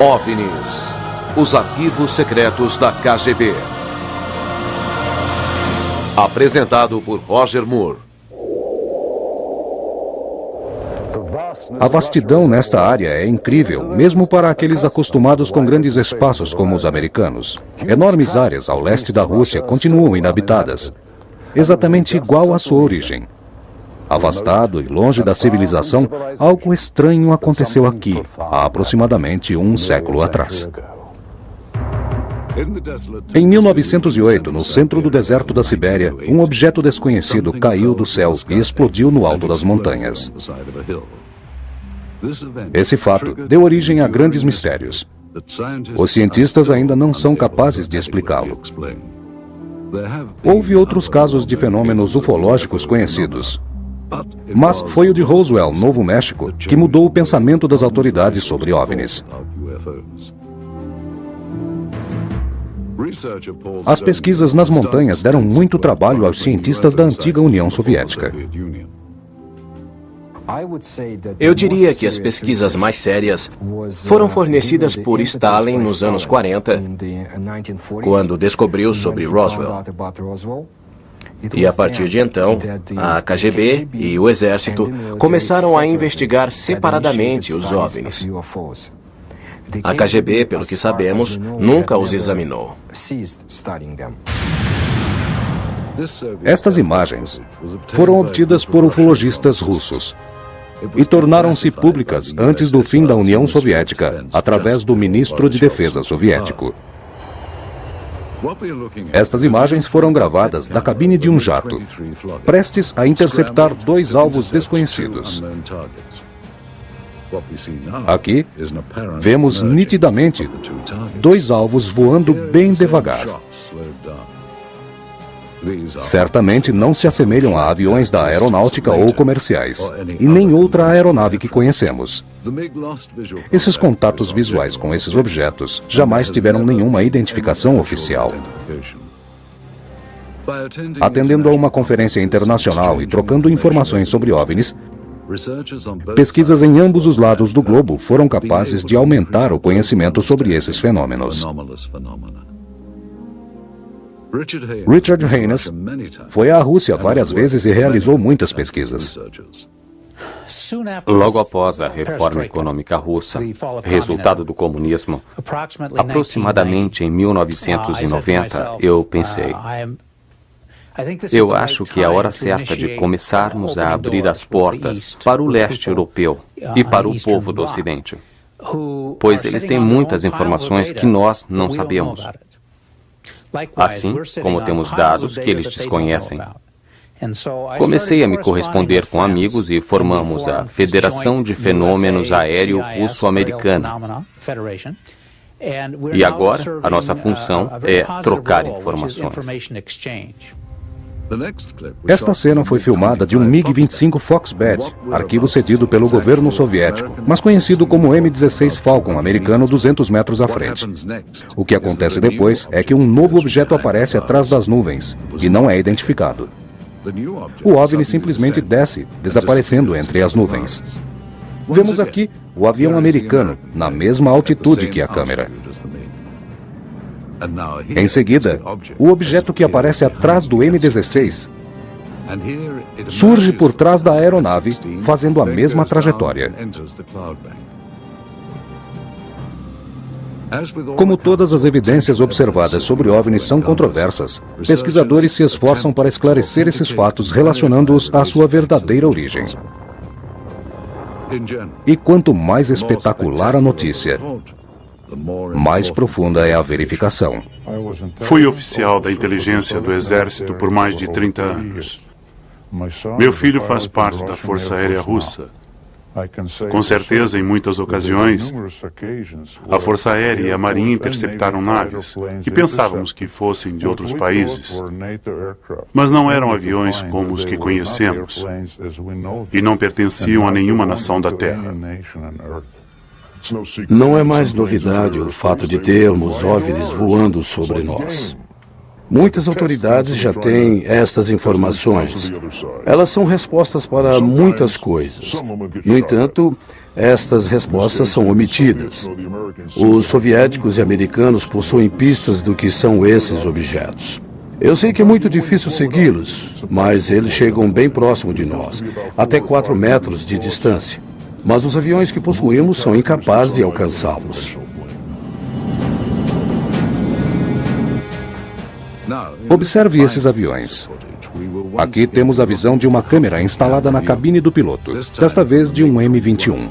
OVNIs, os arquivos secretos da KGB. Apresentado por Roger Moore. A vastidão nesta área é incrível, mesmo para aqueles acostumados com grandes espaços como os americanos. Enormes áreas ao leste da Rússia continuam inabitadas, exatamente igual à sua origem. Afastado e longe da civilização, algo estranho aconteceu aqui, há aproximadamente um século atrás. Em 1908, no centro do deserto da Sibéria, um objeto desconhecido caiu do céu e explodiu no alto das montanhas. Esse fato deu origem a grandes mistérios. Os cientistas ainda não são capazes de explicá-lo. Houve outros casos de fenômenos ufológicos conhecidos, mas foi o de Roswell, Novo México, que mudou o pensamento das autoridades sobre OVNIs. As pesquisas nas montanhas deram muito trabalho aos cientistas da antiga União Soviética. Eu diria que as pesquisas mais sérias foram fornecidas por Stalin nos anos 40, quando descobriu sobre Roswell. E a partir de então, a KGB e o Exército começaram a investigar separadamente os OVNIs. A KGB, pelo que sabemos, nunca os examinou. Estas imagens foram obtidas por ufologistas russos e tornaram-se públicas antes do fim da União Soviética, através do ministro de Defesa soviético. Estas imagens foram gravadas da cabine de um jato, prestes a interceptar dois alvos desconhecidos. Aqui, vemos nitidamente dois alvos voando bem devagar. Certamente não se assemelham a aviões da aeronáutica ou comerciais, e nem outra aeronave que conhecemos. Esses contatos visuais com esses objetos jamais tiveram nenhuma identificação oficial. Atendendo a uma conferência internacional e trocando informações sobre OVNIs, pesquisas em ambos os lados do globo foram capazes de aumentar o conhecimento sobre esses fenômenos. Richard Haynes foi à Rússia várias vezes e realizou muitas pesquisas. Logo após a reforma econômica russa, resultado do comunismo, aproximadamente em 1990, eu pensei: eu acho que é a hora certa de começarmos a abrir as portas para o leste europeu e para o povo do Ocidente, pois eles têm muitas informações que nós não sabemos, assim como temos dados que eles desconhecem. Comecei a me corresponder com amigos e formamos a Federação de Fenômenos Aéreo Russo-Americana. E agora, a nossa função é trocar informações. Esta cena foi filmada de um MiG-25 Foxbat, arquivo cedido pelo governo soviético, mas conhecido como M-16 Falcon americano 200 metros à frente. O que acontece depois é que um novo objeto aparece atrás das nuvens e não é identificado. O OVNI simplesmente desce, desaparecendo entre as nuvens. Vemos aqui o avião americano, na mesma altitude que a câmera. Em seguida, o objeto que aparece atrás do M-16 surge por trás da aeronave, fazendo a mesma trajetória. Como todas as evidências observadas sobre OVNIs são controversas, pesquisadores se esforçam para esclarecer esses fatos relacionando-os à sua verdadeira origem. E quanto mais espetacular a notícia, mais profunda é a verificação. Fui oficial da inteligência do Exército por mais de 30 anos. Meu filho faz parte da Força Aérea Russa. Com certeza, em muitas ocasiões, a Força Aérea e a Marinha interceptaram naves que pensávamos que fossem de outros países, mas não eram aviões como os que conhecemos e não pertenciam a nenhuma nação da Terra. Não é mais novidade o fato de termos OVNIs voando sobre nós. Muitas autoridades já têm estas informações. Elas são respostas para muitas coisas. No entanto, estas respostas são omitidas. Os soviéticos e americanos possuem pistas do que são esses objetos. Eu sei que é muito difícil segui-los, mas eles chegam bem próximo de nós, até 4 metros de distância. Mas os aviões que possuímos são incapazes de alcançá-los. Observe esses aviões. Aqui temos a visão de uma câmera instalada na cabine do piloto, desta vez de um M-21.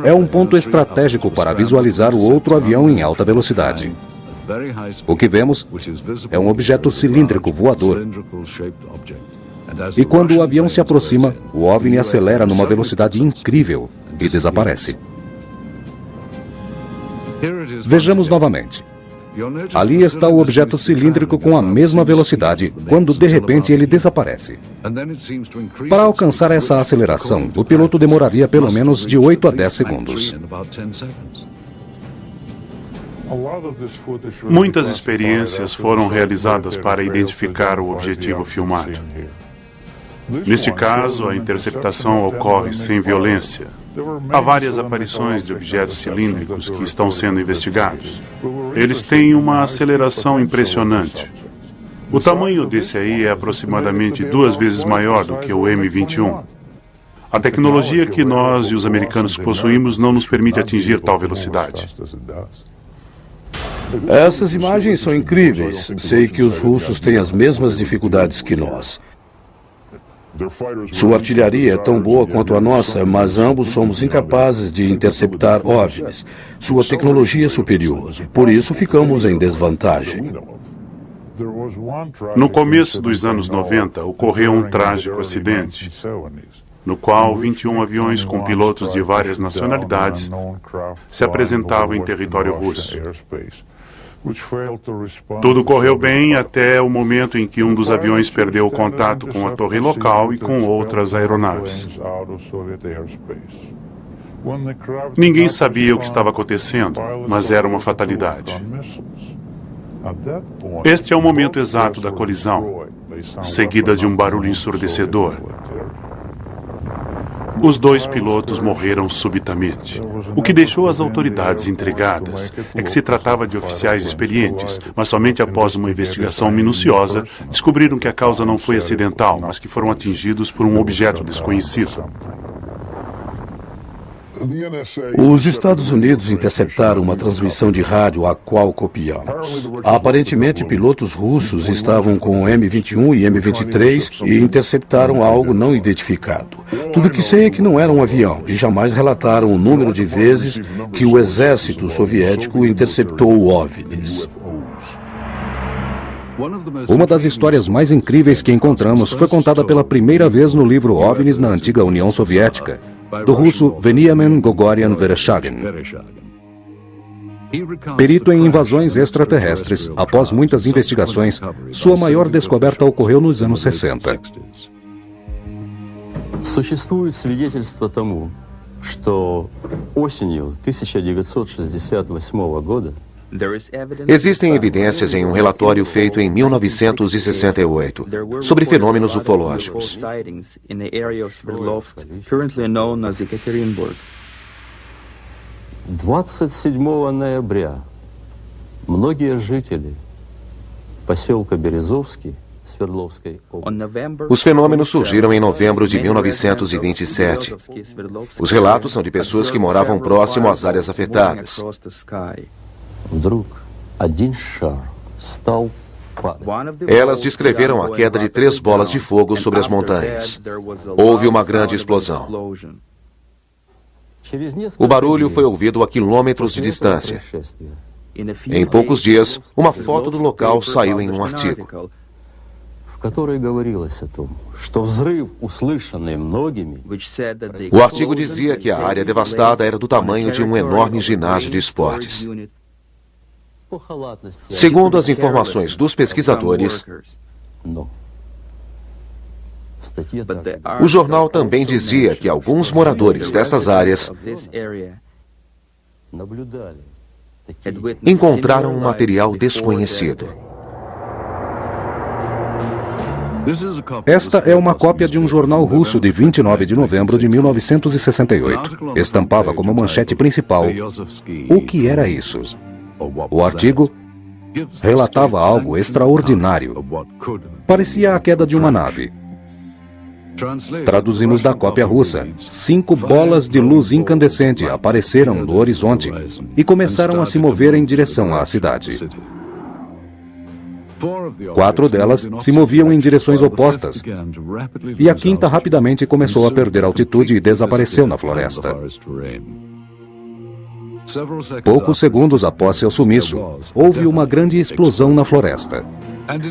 É um ponto estratégico para visualizar o outro avião em alta velocidade. O que vemos é um objeto cilíndrico voador. E quando o avião se aproxima, o OVNI acelera numa velocidade incrível e desaparece. Vejamos novamente. Ali está o objeto cilíndrico com a mesma velocidade, quando de repente ele desaparece. Para alcançar essa aceleração, o piloto demoraria pelo menos de 8 a 10 segundos. Muitas experiências foram realizadas para identificar o objetivo filmado. Neste caso, a interceptação ocorre sem violência. Há várias aparições de objetos cilíndricos que estão sendo investigados. Eles têm uma aceleração impressionante. O tamanho desse aí é aproximadamente 2 vezes maior do que o M-21. A tecnologia que nós e os americanos possuímos não nos permite atingir tal velocidade. Essas imagens são incríveis. Sei que os russos têm as mesmas dificuldades que nós. Sua artilharia é tão boa quanto a nossa, mas ambos somos incapazes de interceptar OVNIs. Sua tecnologia é superior. Por isso ficamos em desvantagem. No começo dos anos 90, ocorreu um trágico acidente, no qual 21 aviões com pilotos de várias nacionalidades se apresentavam em território russo. Tudo correu bem até o momento em que um dos aviões perdeu o contato com a torre local e com outras aeronaves. Ninguém sabia o que estava acontecendo, mas era uma fatalidade. Este é o momento exato da colisão, seguida de um barulho ensurdecedor. Os 2 pilotos morreram subitamente. O que deixou as autoridades intrigadas é que se tratava de oficiais experientes, mas somente após uma investigação minuciosa descobriram que a causa não foi acidental, mas que foram atingidos por um objeto desconhecido. Os Estados Unidos interceptaram uma transmissão de rádio a qual copiamos. Aparentemente, pilotos russos estavam com o M-21 e M-23 e interceptaram algo não identificado. Tudo que sei é que não era um avião e jamais relataram o número de vezes que o exército soviético interceptou OVNIs. Uma das histórias mais incríveis que encontramos foi contada pela primeira vez no livro OVNIs na antiga União Soviética, do russo Veniamin Gogorian Vereshchagin. Perito em invasões extraterrestres, após muitas investigações, sua maior descoberta ocorreu nos anos 60. Существует свидетельство тому, что осенью 1968 года Existem evidências em um relatório feito em 1968 sobre fenômenos ufológicos. 27 ноября многие жители поселка Березовский Свердловской области. Os fenômenos surgiram em novembro de 1927. Os relatos são de pessoas que moravam próximo às áreas afetadas. Вдруг один шар стал падать. Elas descreveram a queda de 3 bolas de fogo sobre as montanhas. Houve uma grande explosão. O barulho foi ouvido a quilômetros de distância. Em poucos dias, uma foto do local saiu em um artigo. В которой говорилось о том, что взрыв, услышанный многими, O artigo dizia que a área devastada era do tamanho de um enorme ginásio de esportes. по халатности, Segundo as informações dos pesquisadores, но в статье также o jornal também dizia que alguns moradores dessas áreas наблюдали такие encontraram um material desconhecido. Esta é uma cópia de um jornal russo de 29 de novembro de 1968. Estampava como manchete principal: o que era isso? O artigo relatava algo extraordinário. Parecia a queda de uma nave. Traduzimos da cópia russa: 5 bolas de luz incandescente apareceram no horizonte e começaram a se mover em direção à cidade. 4 delas se moviam em direções opostas, e a quinta rapidamente começou a perder altitude e desapareceu na floresta. Poucos segundos após seu sumiço, houve uma grande explosão na floresta.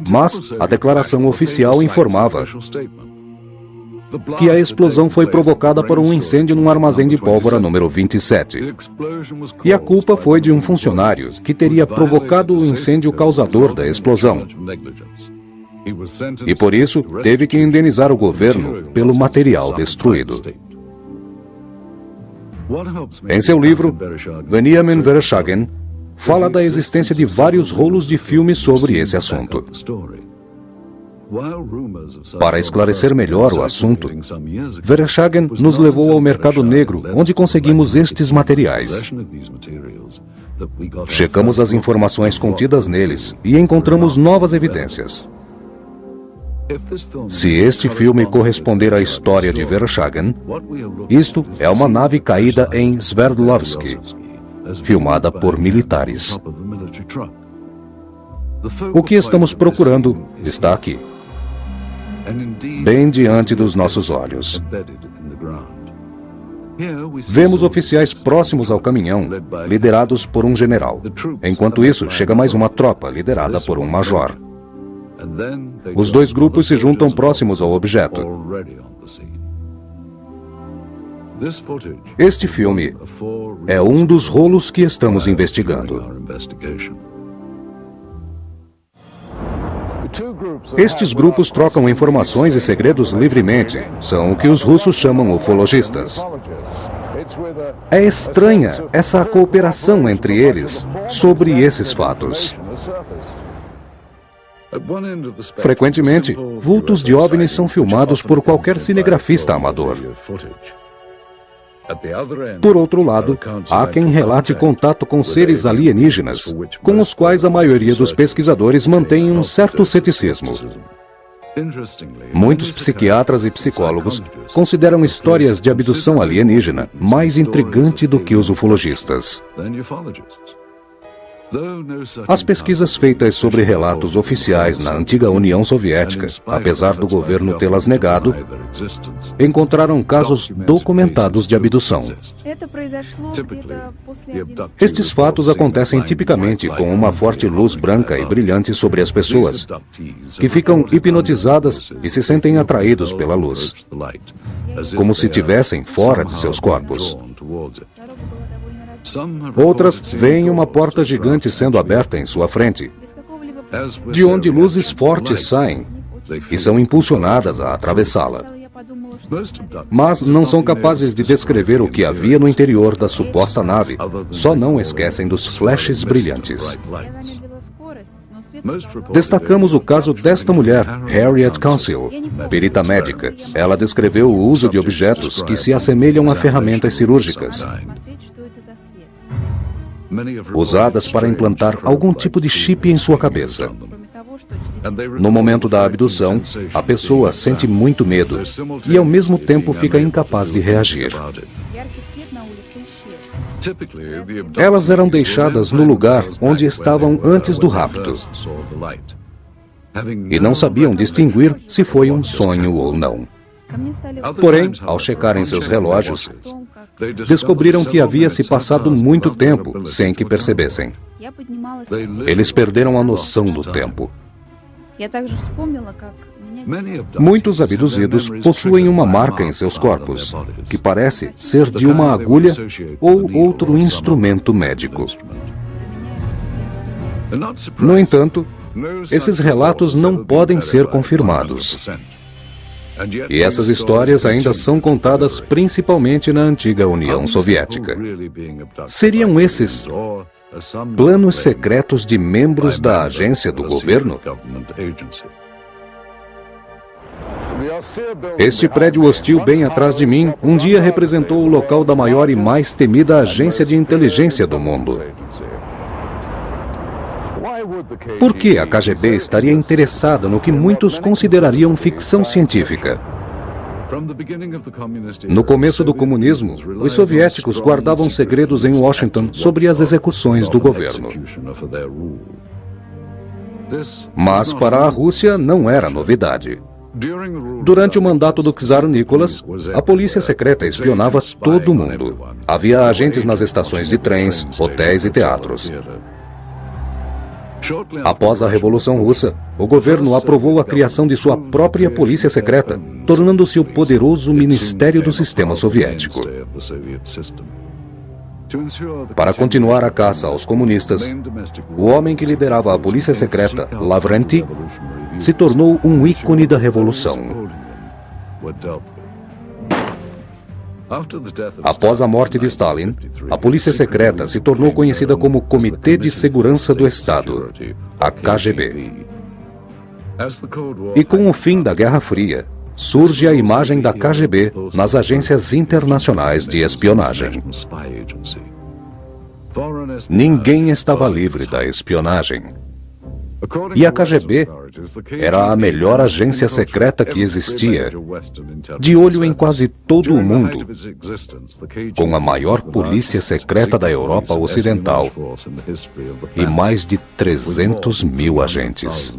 Mas a declaração oficial informava que a explosão foi provocada por um incêndio num armazém de pólvora número 27. E a culpa foi de um funcionário que teria provocado o incêndio causador da explosão. E por isso teve que indenizar o governo pelo material destruído. Em seu livro, Benjamin Vereshchagin fala da existência de vários rolos de filmes sobre esse assunto. Para esclarecer melhor o assunto, Vereshchagin nos levou ao mercado negro, onde conseguimos estes materiais. Checamos as informações contidas neles e encontramos novas evidências. Se este filme corresponder à história de Vereshchagin, isto é uma nave caída em Sverdlovsk, filmada por militares. O que estamos procurando está aqui, bem diante dos nossos olhos. Vemos oficiais próximos ao caminhão, liderados por um general. Enquanto isso, chega mais uma tropa, liderada por um major. Os 2 grupos se juntam próximos ao objeto. Este filme é um dos rolos que estamos investigando. Estes grupos trocam informações e segredos livremente. São o que os russos chamam ufologistas. É estranha essa cooperação entre eles sobre esses fatos. Frequentemente, vultos de OVNIs são filmados por qualquer cinegrafista amador. Por outro lado, há quem relate contato com seres alienígenas, com os quais a maioria dos pesquisadores mantém um certo ceticismo. Muitos psiquiatras e psicólogos consideram histórias de abdução alienígena mais intrigante do que os ufologistas. As pesquisas feitas sobre relatos oficiais na antiga União Soviética, apesar do governo tê-las negado, encontraram casos documentados de abdução. Estes fatos acontecem tipicamente com uma forte luz branca e brilhante sobre as pessoas, que ficam hipnotizadas e se sentem atraídos pela luz, como se estivessem fora de seus corpos. Outras veem uma porta gigante sendo aberta em sua frente, de onde luzes fortes saem e são impulsionadas a atravessá-la. Mas não são capazes de descrever o que havia no interior da suposta nave, só não esquecem dos flashes brilhantes. Destacamos o caso desta mulher, Harriet Council, perita médica. Ela descreveu o uso de objetos que se assemelham a ferramentas cirúrgicas, usadas para implantar algum tipo de chip em sua cabeça. No momento da abdução, a pessoa sente muito medo e ao mesmo tempo fica incapaz de reagir. Elas eram deixadas no lugar onde estavam antes do rapto e não sabiam distinguir se foi um sonho ou não. Porém, ao checarem seus relógios, descobriram que havia se passado muito tempo sem que percebessem. Eles perderam a noção do tempo. Muitos abduzidos possuem uma marca em seus corpos, que parece ser de uma agulha ou outro instrumento médico. No entanto, esses relatos não podem ser confirmados. E essas histórias ainda são contadas principalmente na antiga União Soviética. Seriam esses planos secretos de membros da agência do governo? Este prédio hostil bem atrás de mim um dia representou o local da maior e mais temida agência de inteligência do mundo. Por que a KGB estaria interessada no que muitos considerariam ficção científica? No começo do comunismo, os soviéticos guardavam segredos em Washington sobre as execuções do governo. Mas para a Rússia não era novidade. Durante o mandato do czar Nicholas, a polícia secreta espionava todo mundo. Havia agentes nas estações de trens, hotéis e teatros. Após a Revolução Russa, o governo aprovou a criação de sua própria polícia secreta, tornando-se o poderoso Ministério do Sistema Soviético. Para continuar a caça aos comunistas, o homem que liderava a polícia secreta, Lavrenti, se tornou um ícone da Revolução. Após a morte de Stalin, a polícia secreta se tornou conhecida como Comitê de Segurança do Estado, a KGB. E com o fim da Guerra Fria, surge a imagem da KGB nas agências internacionais de espionagem. Ninguém estava livre da espionagem. E a KGB era a melhor agência secreta que existia, de olho em quase todo o mundo, com a maior polícia secreta da Europa Ocidental e mais de 300 mil agentes.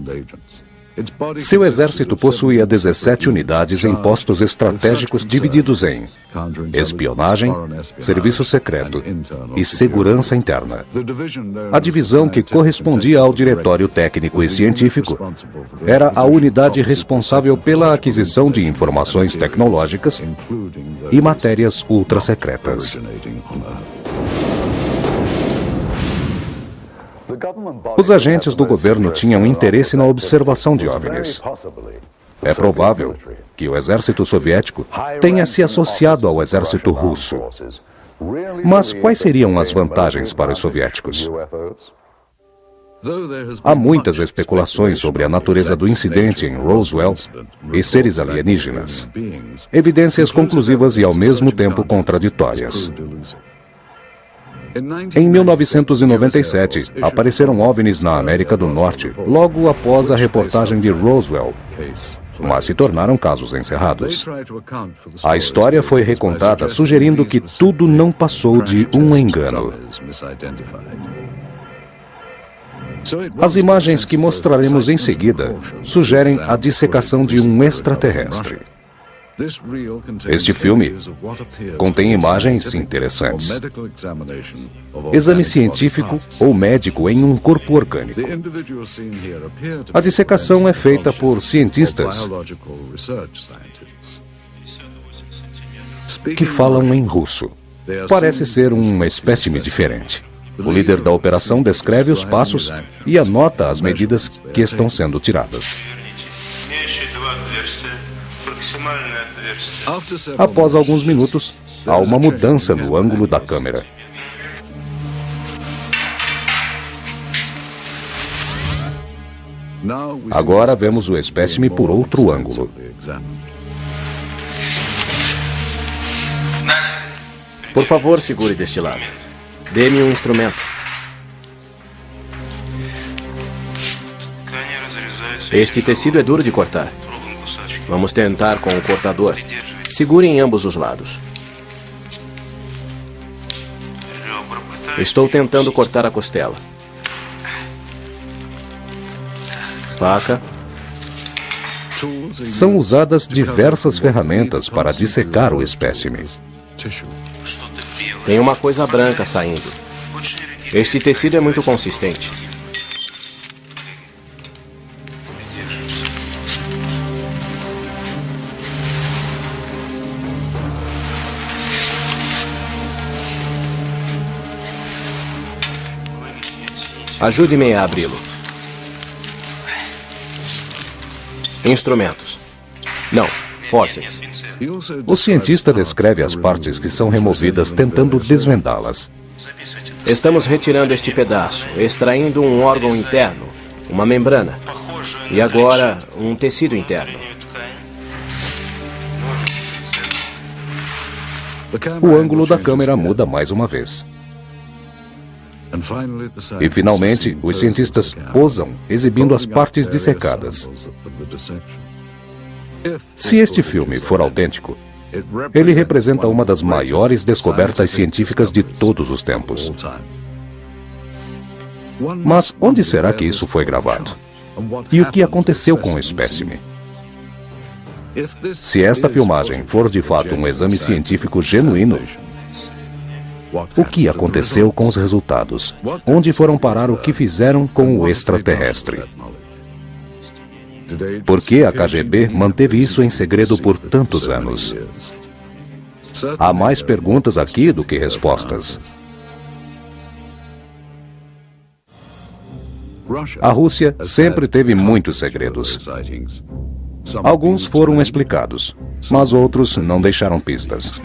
Seu exército possuía 17 unidades em postos estratégicos divididos em espionagem, serviço secreto e segurança interna. A divisão que correspondia ao Diretório Técnico e Científico era a unidade responsável pela aquisição de informações tecnológicas e matérias ultrasecretas. Os agentes do governo tinham interesse na observação de OVNIs. É provável que o exército soviético tenha se associado ao exército russo. Mas quais seriam as vantagens para os soviéticos? Há muitas especulações sobre a natureza do incidente em Roswell e seres alienígenas. Evidências conclusivas e ao mesmo tempo contraditórias. Em 1997, apareceram OVNIs na América do Norte, logo após a reportagem de Roswell, mas se tornaram casos encerrados. A história foi recontada sugerindo que tudo não passou de um engano. As imagens que mostraremos em seguida sugerem a dissecação de um extraterrestre. Este filme contém imagens interessantes. Exame científico ou médico em um corpo orgânico. A dissecação é feita por cientistas que falam em russo. Parece ser um espécime diferente. O líder da operação descreve os passos e anota as medidas que estão sendo tiradas. Após alguns minutos, há uma mudança no ângulo da câmera. Agora vemos o espécime por outro ângulo. Por favor, segure deste lado. Dê-me um instrumento. Este tecido é duro de cortar. Vamos tentar com o cortador. Segure em ambos os lados. Estou tentando cortar a costela. Faca. São usadas diversas ferramentas para dissecar o espécime. Tem uma coisa branca saindo. Este tecido é muito consistente. Ajude-me a abri-lo. Instrumentos. Não, fósseis. O cientista descreve as partes que são removidas tentando desvendá-las. Estamos retirando este pedaço, extraindo um órgão interno, uma membrana. E agora, um tecido interno. O ângulo da câmera muda mais uma vez. E, finalmente, os cientistas posam, exibindo as partes dissecadas. Se este filme for autêntico, ele representa uma das maiores descobertas científicas de todos os tempos. Mas onde será que isso foi gravado? E o que aconteceu com o espécime? Se esta filmagem for de fato um exame científico genuíno, o que aconteceu com os resultados? Onde foram parar o que fizeram com o extraterrestre? Por que a KGB manteve isso em segredo por tantos anos? Há mais perguntas aqui do que respostas. A Rússia sempre teve muitos segredos. Alguns foram explicados, mas outros não deixaram pistas.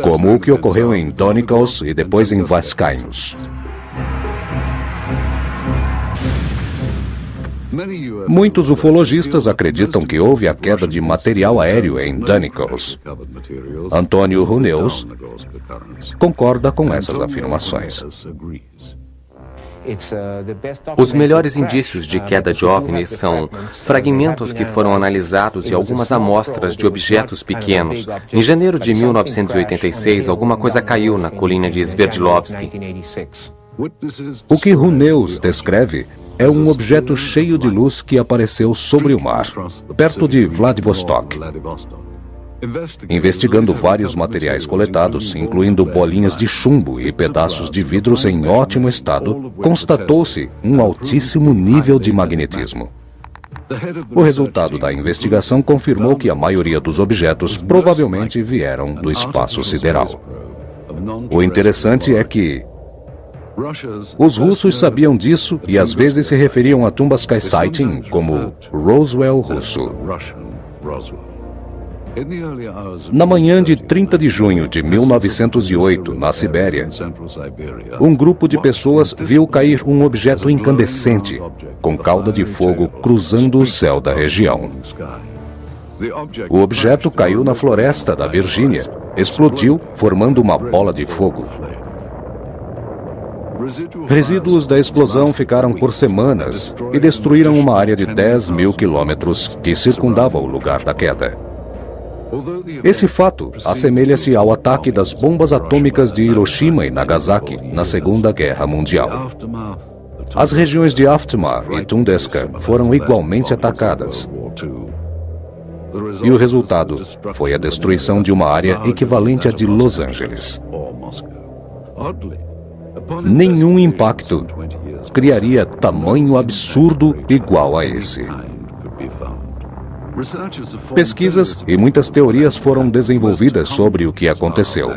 Como o que ocorreu em Donikos e depois em Vascaínos. Muitos ufologistas acreditam que houve a queda de material aéreo em Donikos. Antônio Huneus concorda com essas afirmações. Os melhores indícios de queda de OVNI são fragmentos que foram analisados e algumas amostras de objetos pequenos. Em janeiro de 1986, alguma coisa caiu na colina de Sverdlovsky. O que Huneus descreve é um objeto cheio de luz que apareceu sobre o mar, perto de Vladivostok. Investigando vários materiais coletados, incluindo bolinhas de chumbo e pedaços de vidros em ótimo estado, constatou-se um altíssimo nível de magnetismo. O resultado da investigação confirmou que a maioria dos objetos provavelmente vieram do espaço sideral. O interessante é que os russos sabiam disso e às vezes se referiam a Tumbaskaya Sighting como Roswell russo. Na manhã de 30 de junho de 1908, na Sibéria, um grupo de pessoas viu cair um objeto incandescente, com cauda de fogo cruzando o céu da região. O objeto caiu na floresta da Virgínia, explodiu, formando uma bola de fogo. Resíduos da explosão ficaram por semanas e destruíram uma área de 10 mil quilômetros que circundava o lugar da queda. Esse fato assemelha-se ao ataque das bombas atômicas de Hiroshima e Nagasaki na Segunda Guerra Mundial. As regiões de Aftemar e Tundeska foram igualmente atacadas. E o resultado foi a destruição de uma área equivalente à de Los Angeles. Nenhum impacto criaria tamanho absurdo igual a esse. Pesquisas e muitas teorias foram desenvolvidas sobre o que aconteceu.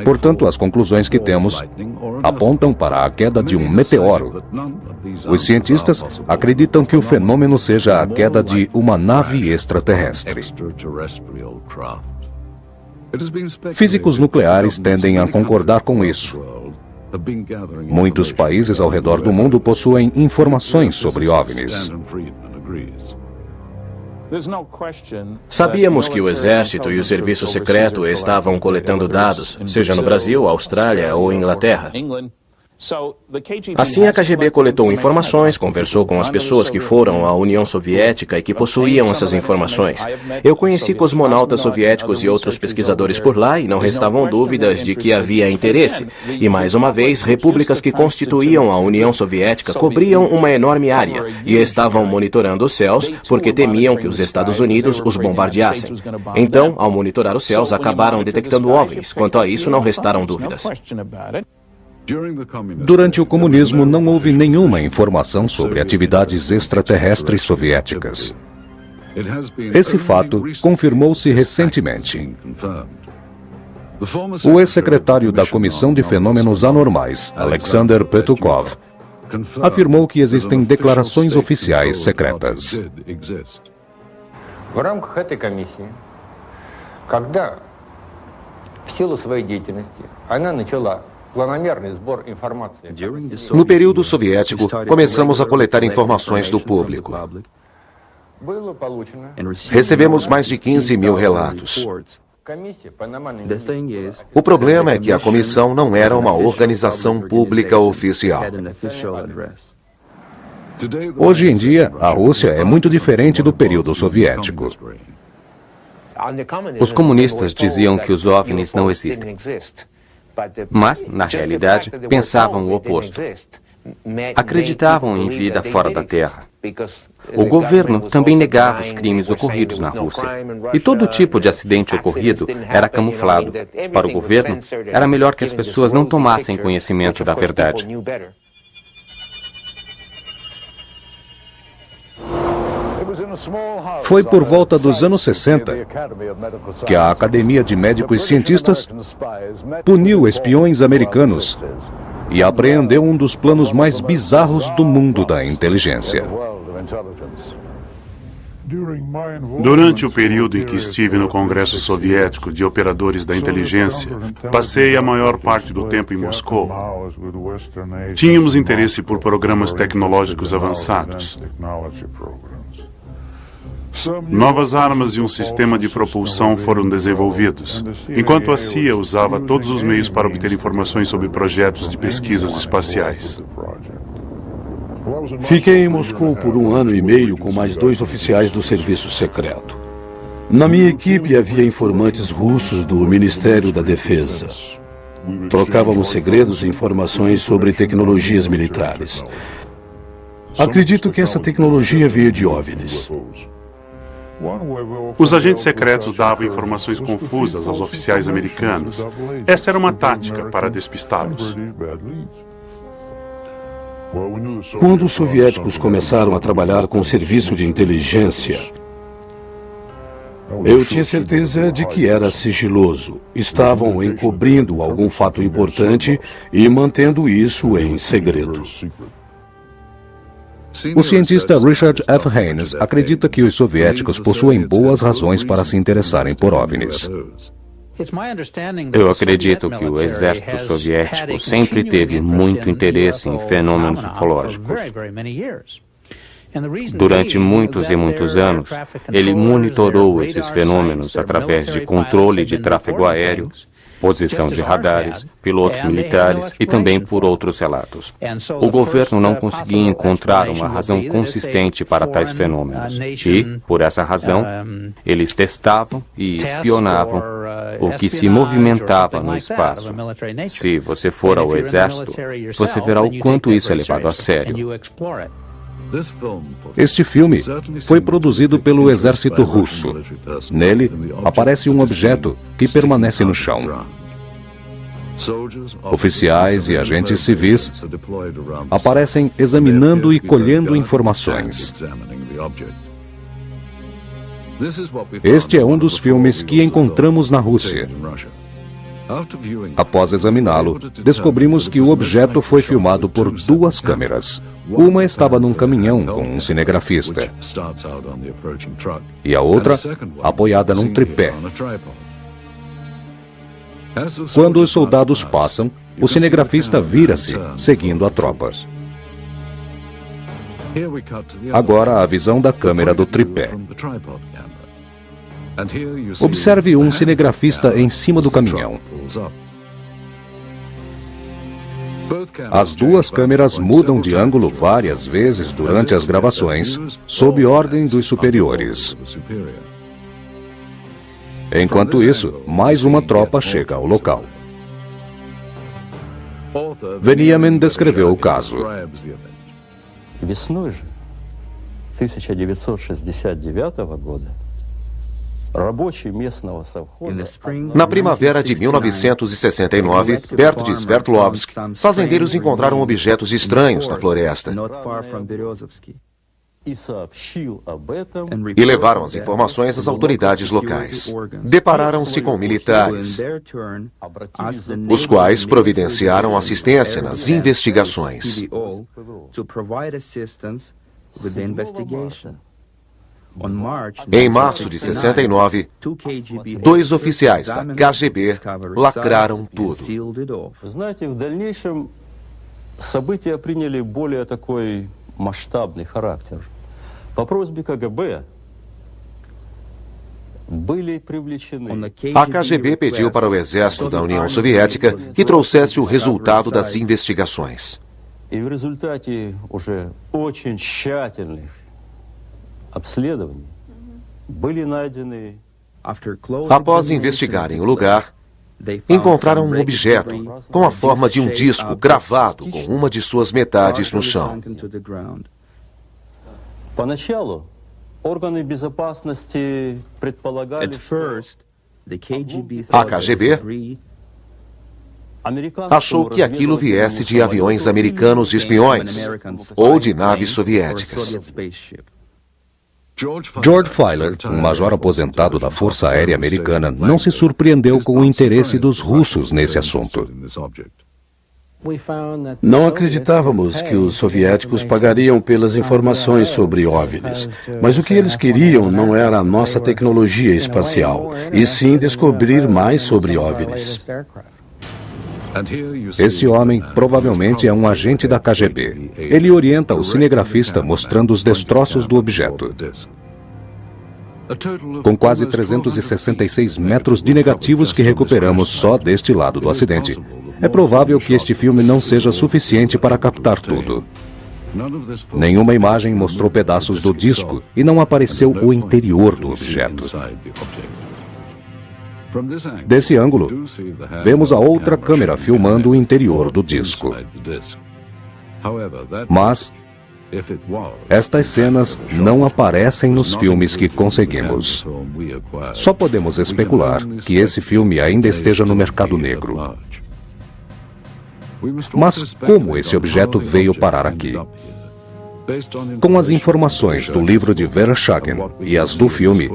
Portanto, as conclusões que temos apontam para a queda de um meteoro. Os cientistas acreditam que o fenômeno seja a queda de uma nave extraterrestre. Físicos nucleares tendem a concordar com isso. Muitos países ao redor do mundo possuem informações sobre OVNIs. Sabíamos que o Exército e o Serviço Secreto estavam coletando dados, seja no Brasil, Austrália ou Inglaterra. Assim, a KGB coletou informações, conversou com as pessoas que foram à União Soviética e que possuíam essas informações. Eu conheci cosmonautas soviéticos e outros pesquisadores por lá e não restavam dúvidas de que havia interesse. E, mais uma vez, repúblicas que constituíam a União Soviética cobriam uma enorme área e estavam monitorando os céus porque temiam que os Estados Unidos os bombardeassem. Então, ao monitorar os céus, acabaram detectando OVNIs. Quanto a isso, não restaram dúvidas. Durante o comunismo, não houve nenhuma informação sobre atividades extraterrestres soviéticas. Esse fato confirmou-se recentemente. O ex-secretário da Comissão de Fenômenos Anormais, Alexander Petukov, afirmou que existem declarações oficiais secretas. В рамках этой комиссии, когда в силу своей деятельности она начала No período soviético, começamos a coletar informações do público. Recebemos mais de 15 mil relatos. O problema é que a comissão não era uma organização pública oficial. Hoje em dia, a Rússia é muito diferente do período soviético. Os comunistas diziam que os OVNIs não existem. Mas, na realidade, pensavam o oposto. Acreditavam em vida fora da Terra. O governo também negava os crimes ocorridos na Rússia. E todo tipo de acidente ocorrido era camuflado. Para o governo, era melhor que as pessoas não tomassem conhecimento da verdade. Foi por volta dos anos 60 que a Academia de Médicos e Cientistas puniu espiões americanos e apreendeu um dos planos mais bizarros do mundo da inteligência. Durante o período em que estive no Congresso Soviético de Operadores da Inteligência, passei a maior parte do tempo em Moscou. Tínhamos interesse por programas tecnológicos avançados. Novas armas e um sistema de propulsão foram desenvolvidos, enquanto a CIA usava todos os meios para obter informações sobre projetos de pesquisas espaciais. Fiquei em Moscou por 1 ano e meio com mais 2 oficiais do serviço secreto. Na minha equipe havia informantes russos do Ministério da Defesa. Trocávamos segredos e informações sobre tecnologias militares. Acredito que essa tecnologia veio de OVNIs. Os agentes secretos davam informações confusas aos oficiais americanos. Essa era uma tática para despistá-los. Quando os soviéticos começaram a trabalhar com o serviço de inteligência, eu tinha certeza de que era sigiloso. Estavam encobrindo algum fato importante e mantendo isso em segredo. O cientista Richard F. Haynes acredita que os soviéticos possuem boas razões para se interessarem por OVNIs. Eu acredito que o exército soviético sempre teve muito interesse em fenômenos ufológicos. Durante muitos e muitos anos, ele monitorou esses fenômenos através de controle de tráfego aéreo, posição de radares, pilotos militares e também por outros relatos. O governo não conseguia encontrar uma razão consistente para tais fenômenos e, por essa razão, eles testavam e espionavam o que se movimentava no espaço. Se você for ao exército, você verá o quanto isso é levado a sério. Este filme foi produzido pelo exército russo. Nele, aparece um objeto que permanece no chão. Oficiais e agentes civis aparecem examinando e colhendo informações. Este é um dos filmes que encontramos na Rússia. Após examiná-lo, descobrimos que o objeto foi filmado por 2 câmeras. Uma estava num caminhão com um cinegrafista e a outra apoiada num tripé. Quando os soldados passam, o cinegrafista vira-se, seguindo a tropa. Agora a visão da câmera do tripé. Observe um cinegrafista em cima do caminhão. As 2 câmeras mudam de ângulo várias vezes durante as gravações, sob ordem dos superiores. Enquanto isso, mais uma tropa chega ao local. Veniamin descreveu o caso. Весной же 1969 года Na primavera de 1969, perto de Sverdlovsk, fazendeiros encontraram objetos estranhos na floresta e levaram as informações às autoridades locais. Depararam-se com militares, os quais providenciaram assistência nas investigações. Em março de 69, 2 oficiais da KGB lacraram tudo. Знаете, в дальнейшем события приняли более такой масштабный характер. По просьбе КГБ A KGB pediu para o exército da União Soviética que trouxesse o resultado das investigações. Após investigarem o lugar, encontraram um objeto com a forma de um disco gravado com uma de suas metades no chão. A KGB achou que aquilo viesse de aviões americanos espiões ou de naves soviéticas. George Filer, um major aposentado da Força Aérea Americana, não se surpreendeu com o interesse dos russos nesse assunto. Não acreditávamos que os soviéticos pagariam pelas informações sobre OVNIs, mas o que eles queriam não era a nossa tecnologia espacial, e sim descobrir mais sobre OVNIs. Esse homem provavelmente é um agente da KGB. Ele orienta o cinegrafista mostrando os destroços do objeto. Com quase 366 metros de negativos que recuperamos só deste lado do acidente, é provável que este filme não seja suficiente para captar tudo. Nenhuma imagem mostrou pedaços do disco e não apareceu o interior do objeto. Desse ângulo, vemos a outra câmera filmando o interior do disco. Mas estas cenas não aparecem nos filmes que conseguimos. Só podemos especular que esse filme ainda esteja no mercado negro. Mas como esse objeto veio parar aqui? Com as informações do livro de Vereshchagin e as do filme,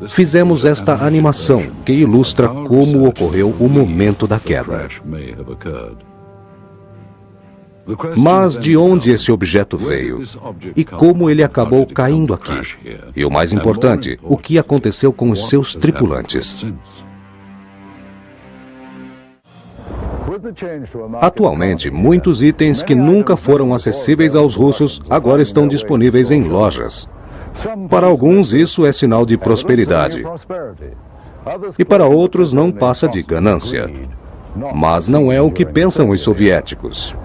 fizemos esta animação que ilustra como ocorreu o momento da queda. Mas de onde esse objeto veio? E como ele acabou caindo aqui? E o mais importante, o que aconteceu com os seus tripulantes? Atualmente, muitos itens que nunca foram acessíveis aos russos agora estão disponíveis em lojas. Para alguns, isso é sinal de prosperidade. E para outros, não passa de ganância. Mas não é o que pensam os soviéticos.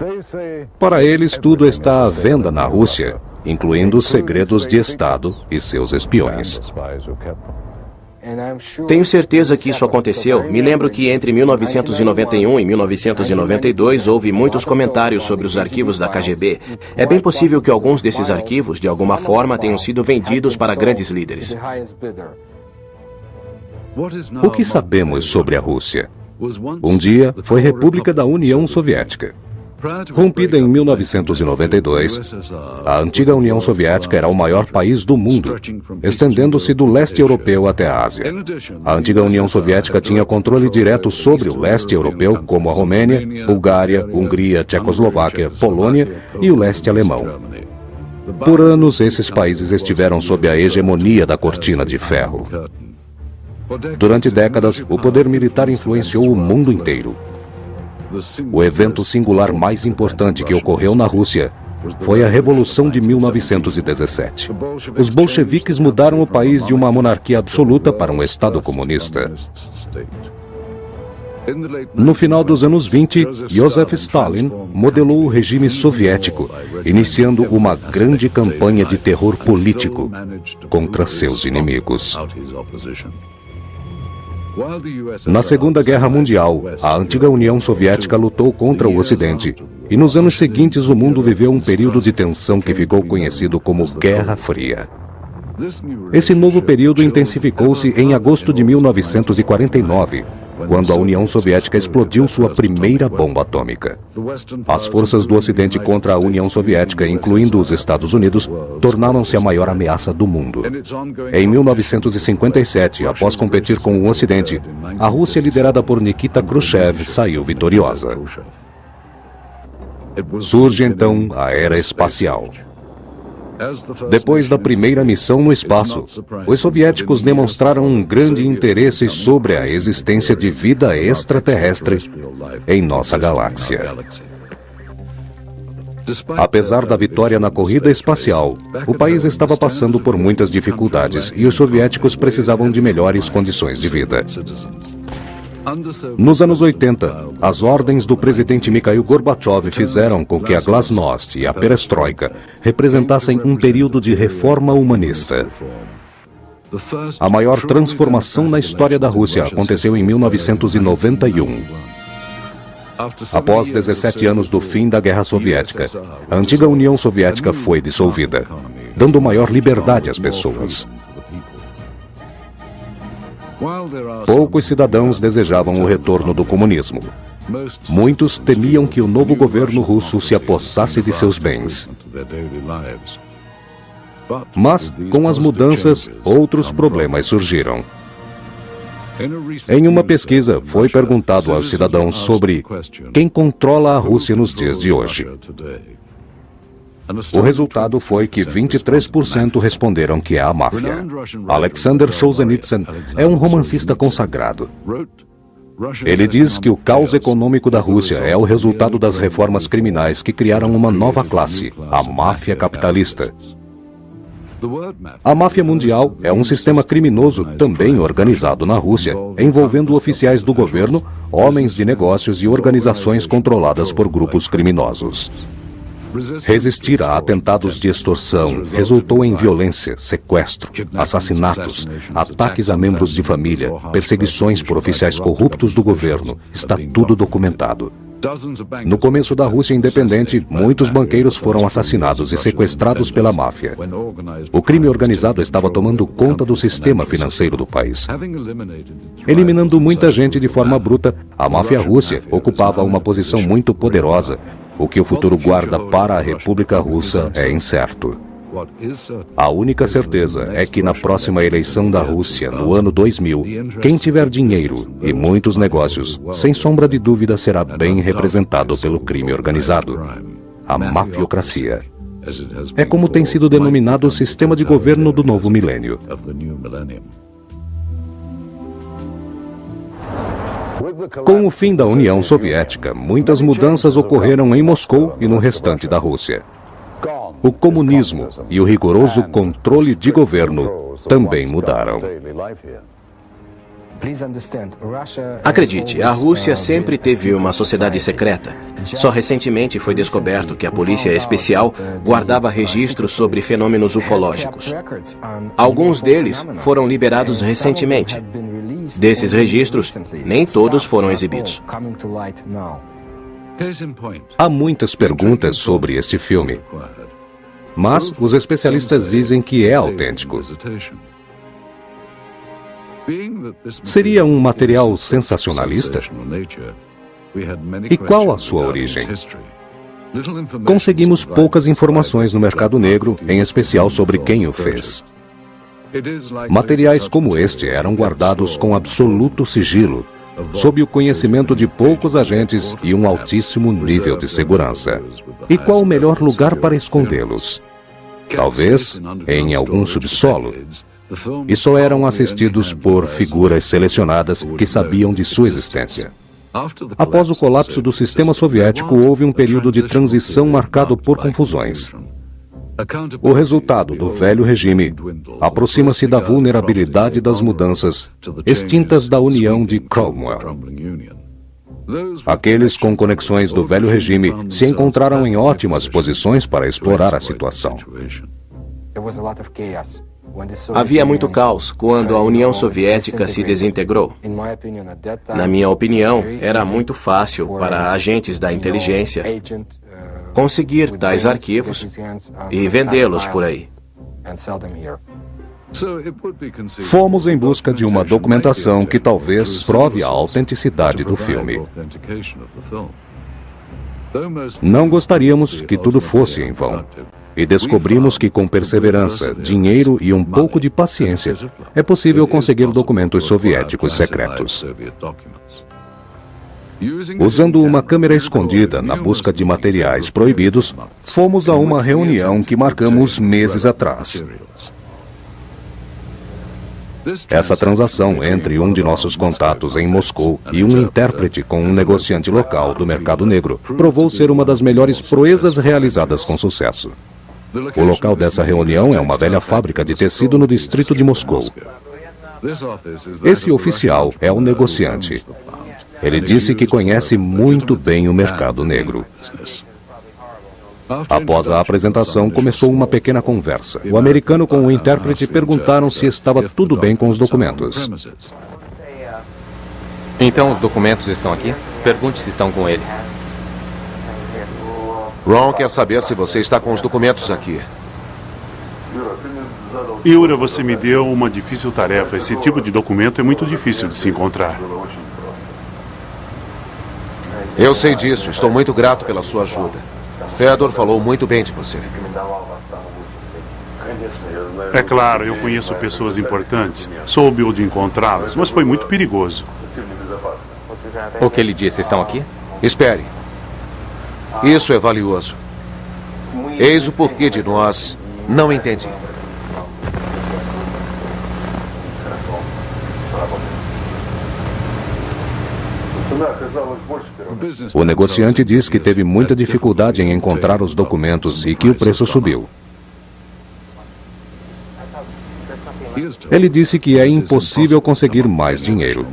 Para eles, tudo está à venda na Rússia, incluindo os segredos de Estado e seus espiões. Tenho certeza que isso aconteceu. Me lembro que entre 1991 e 1992 houve muitos comentários sobre os arquivos da KGB. É bem possível que alguns desses arquivos, de alguma forma, tenham sido vendidos para grandes líderes. O que sabemos sobre a Rússia? Um dia foi República da União Soviética. Rompida em 1992, a antiga União Soviética era o maior país do mundo, estendendo-se do leste europeu até a Ásia. A antiga União Soviética tinha controle direto sobre o leste europeu, como a Romênia, Bulgária, Hungria, Tchecoslováquia, Polônia e o leste alemão. Por anos, esses países estiveram sob a hegemonia da cortina de ferro. Durante décadas, o poder militar influenciou o mundo inteiro. O evento singular mais importante que ocorreu na Rússia foi a Revolução de 1917. Os bolcheviques mudaram o país de uma monarquia absoluta para um Estado comunista. No final dos anos 20, Joseph Stalin modelou o regime soviético, iniciando uma grande campanha de terror político contra seus inimigos. Na Segunda Guerra Mundial, a antiga União Soviética lutou contra o Ocidente, e nos anos seguintes o mundo viveu um período de tensão que ficou conhecido como Guerra Fria. Esse novo período intensificou-se em agosto de 1949, quando a União Soviética explodiu sua primeira bomba atômica. As forças do Ocidente contra a União Soviética, incluindo os Estados Unidos, tornaram-se a maior ameaça do mundo. Em 1957, após competir com o Ocidente, a Rússia, liderada por Nikita Khrushchev, saiu vitoriosa. Surge então a Era Espacial. Depois da primeira missão no espaço, os soviéticos demonstraram um grande interesse sobre a existência de vida extraterrestre em nossa galáxia. Apesar da vitória na corrida espacial, o país estava passando por muitas dificuldades e os soviéticos precisavam de melhores condições de vida. Nos anos 80, as ordens do presidente Mikhail Gorbachev fizeram com que a Glasnost e a Perestroika representassem um período de reforma humanista. A maior transformação na história da Rússia aconteceu em 1991. Após 17 anos do fim da Guerra Soviética, a antiga União Soviética foi dissolvida, dando maior liberdade às pessoas. Poucos cidadãos desejavam o retorno do comunismo. Muitos temiam que o novo governo russo se apossasse de seus bens. Mas, com as mudanças, outros problemas surgiram. Em uma pesquisa, foi perguntado aos cidadãos sobre quem controla a Rússia nos dias de hoje. O resultado foi que 23% responderam que é a máfia. Alexander Solzhenitsyn é um romancista consagrado. Ele diz que o caos econômico da Rússia é o resultado das reformas criminais que criaram uma nova classe, a máfia capitalista. A máfia mundial é um sistema criminoso também organizado na Rússia, envolvendo oficiais do governo, homens de negócios e organizações controladas por grupos criminosos. Resistir a atentados de extorsão resultou em violência, sequestro, assassinatos, ataques a membros de família, perseguições por oficiais corruptos do governo. Está tudo documentado. No começo da Rússia independente, muitos banqueiros foram assassinados e sequestrados pela máfia. O crime organizado estava tomando conta do sistema financeiro do país. Eliminando muita gente de forma bruta, a máfia russa ocupava uma posição muito poderosa. O que o futuro guarda para a República Russa é incerto. A única certeza é que na próxima eleição da Rússia, no ano 2000, quem tiver dinheiro e muitos negócios, sem sombra de dúvida será bem representado pelo crime organizado, a mafiocracia. É como tem sido denominado o sistema de governo do novo milênio. Com o fim da União Soviética, muitas mudanças ocorreram em Moscou e no restante da Rússia. O comunismo e o rigoroso controle de governo também mudaram. Acredite, a Rússia sempre teve uma sociedade secreta. Só recentemente foi descoberto que a polícia especial guardava registros sobre fenômenos ufológicos. Alguns deles foram liberados recentemente. Desses registros, nem todos foram exibidos. Há muitas perguntas sobre este filme, mas os especialistas dizem que é autêntico. Seria um material sensacionalista? E qual a sua origem? Conseguimos poucas informações no mercado negro, em especial sobre quem o fez. Materiais como este eram guardados com absoluto sigilo, sob o conhecimento de poucos agentes e um altíssimo nível de segurança. E qual o melhor lugar para escondê-los? Talvez em algum subsolo. E só eram assistidos por figuras selecionadas que sabiam de sua existência. Após o colapso do sistema soviético, houve um período de transição marcado por confusões. O resultado do velho regime aproxima-se da vulnerabilidade das mudanças extintas da União de Cromwell. Aqueles com conexões do velho regime se encontraram em ótimas posições para explorar a situação. Havia muito caos quando a União Soviética se desintegrou. Na minha opinião, era muito fácil para agentes da inteligência conseguir tais arquivos e vendê-los por aí. Fomos em busca de uma documentação que talvez prove a autenticidade do filme. Não gostaríamos que tudo fosse em vão. E descobrimos que com perseverança, dinheiro e um pouco de paciência, é possível conseguir documentos soviéticos secretos. Usando uma câmera escondida na busca de materiais proibidos, fomos a uma reunião que marcamos meses atrás. Essa transação entre um de nossos contatos em Moscou e um intérprete com um negociante local do mercado negro provou ser uma das melhores proezas realizadas com sucesso. O local dessa reunião é uma velha fábrica de tecido no distrito de Moscou. Esse oficial é o negociante. Ele disse que conhece muito bem o mercado negro. Após a apresentação, começou uma pequena conversa. O americano com o intérprete perguntaram se estava tudo bem com os documentos. Então os documentos estão aqui? Pergunte se estão com ele. Ron quer saber se você está com os documentos aqui. Yura, você me deu uma difícil tarefa. Esse tipo de documento é muito difícil de se encontrar. Eu sei disso. Estou muito grato pela sua ajuda. Fedor falou muito bem de você. É claro, eu conheço pessoas importantes. Soube onde encontrá-los, mas foi muito perigoso. O que ele disse? Estão aqui? Espere. Isso é valioso. Eis o porquê de nós. Não entendi. O negociante diz que teve muita dificuldade em encontrar os documentos e que o preço subiu. Ele disse que é impossível conseguir mais dinheiro.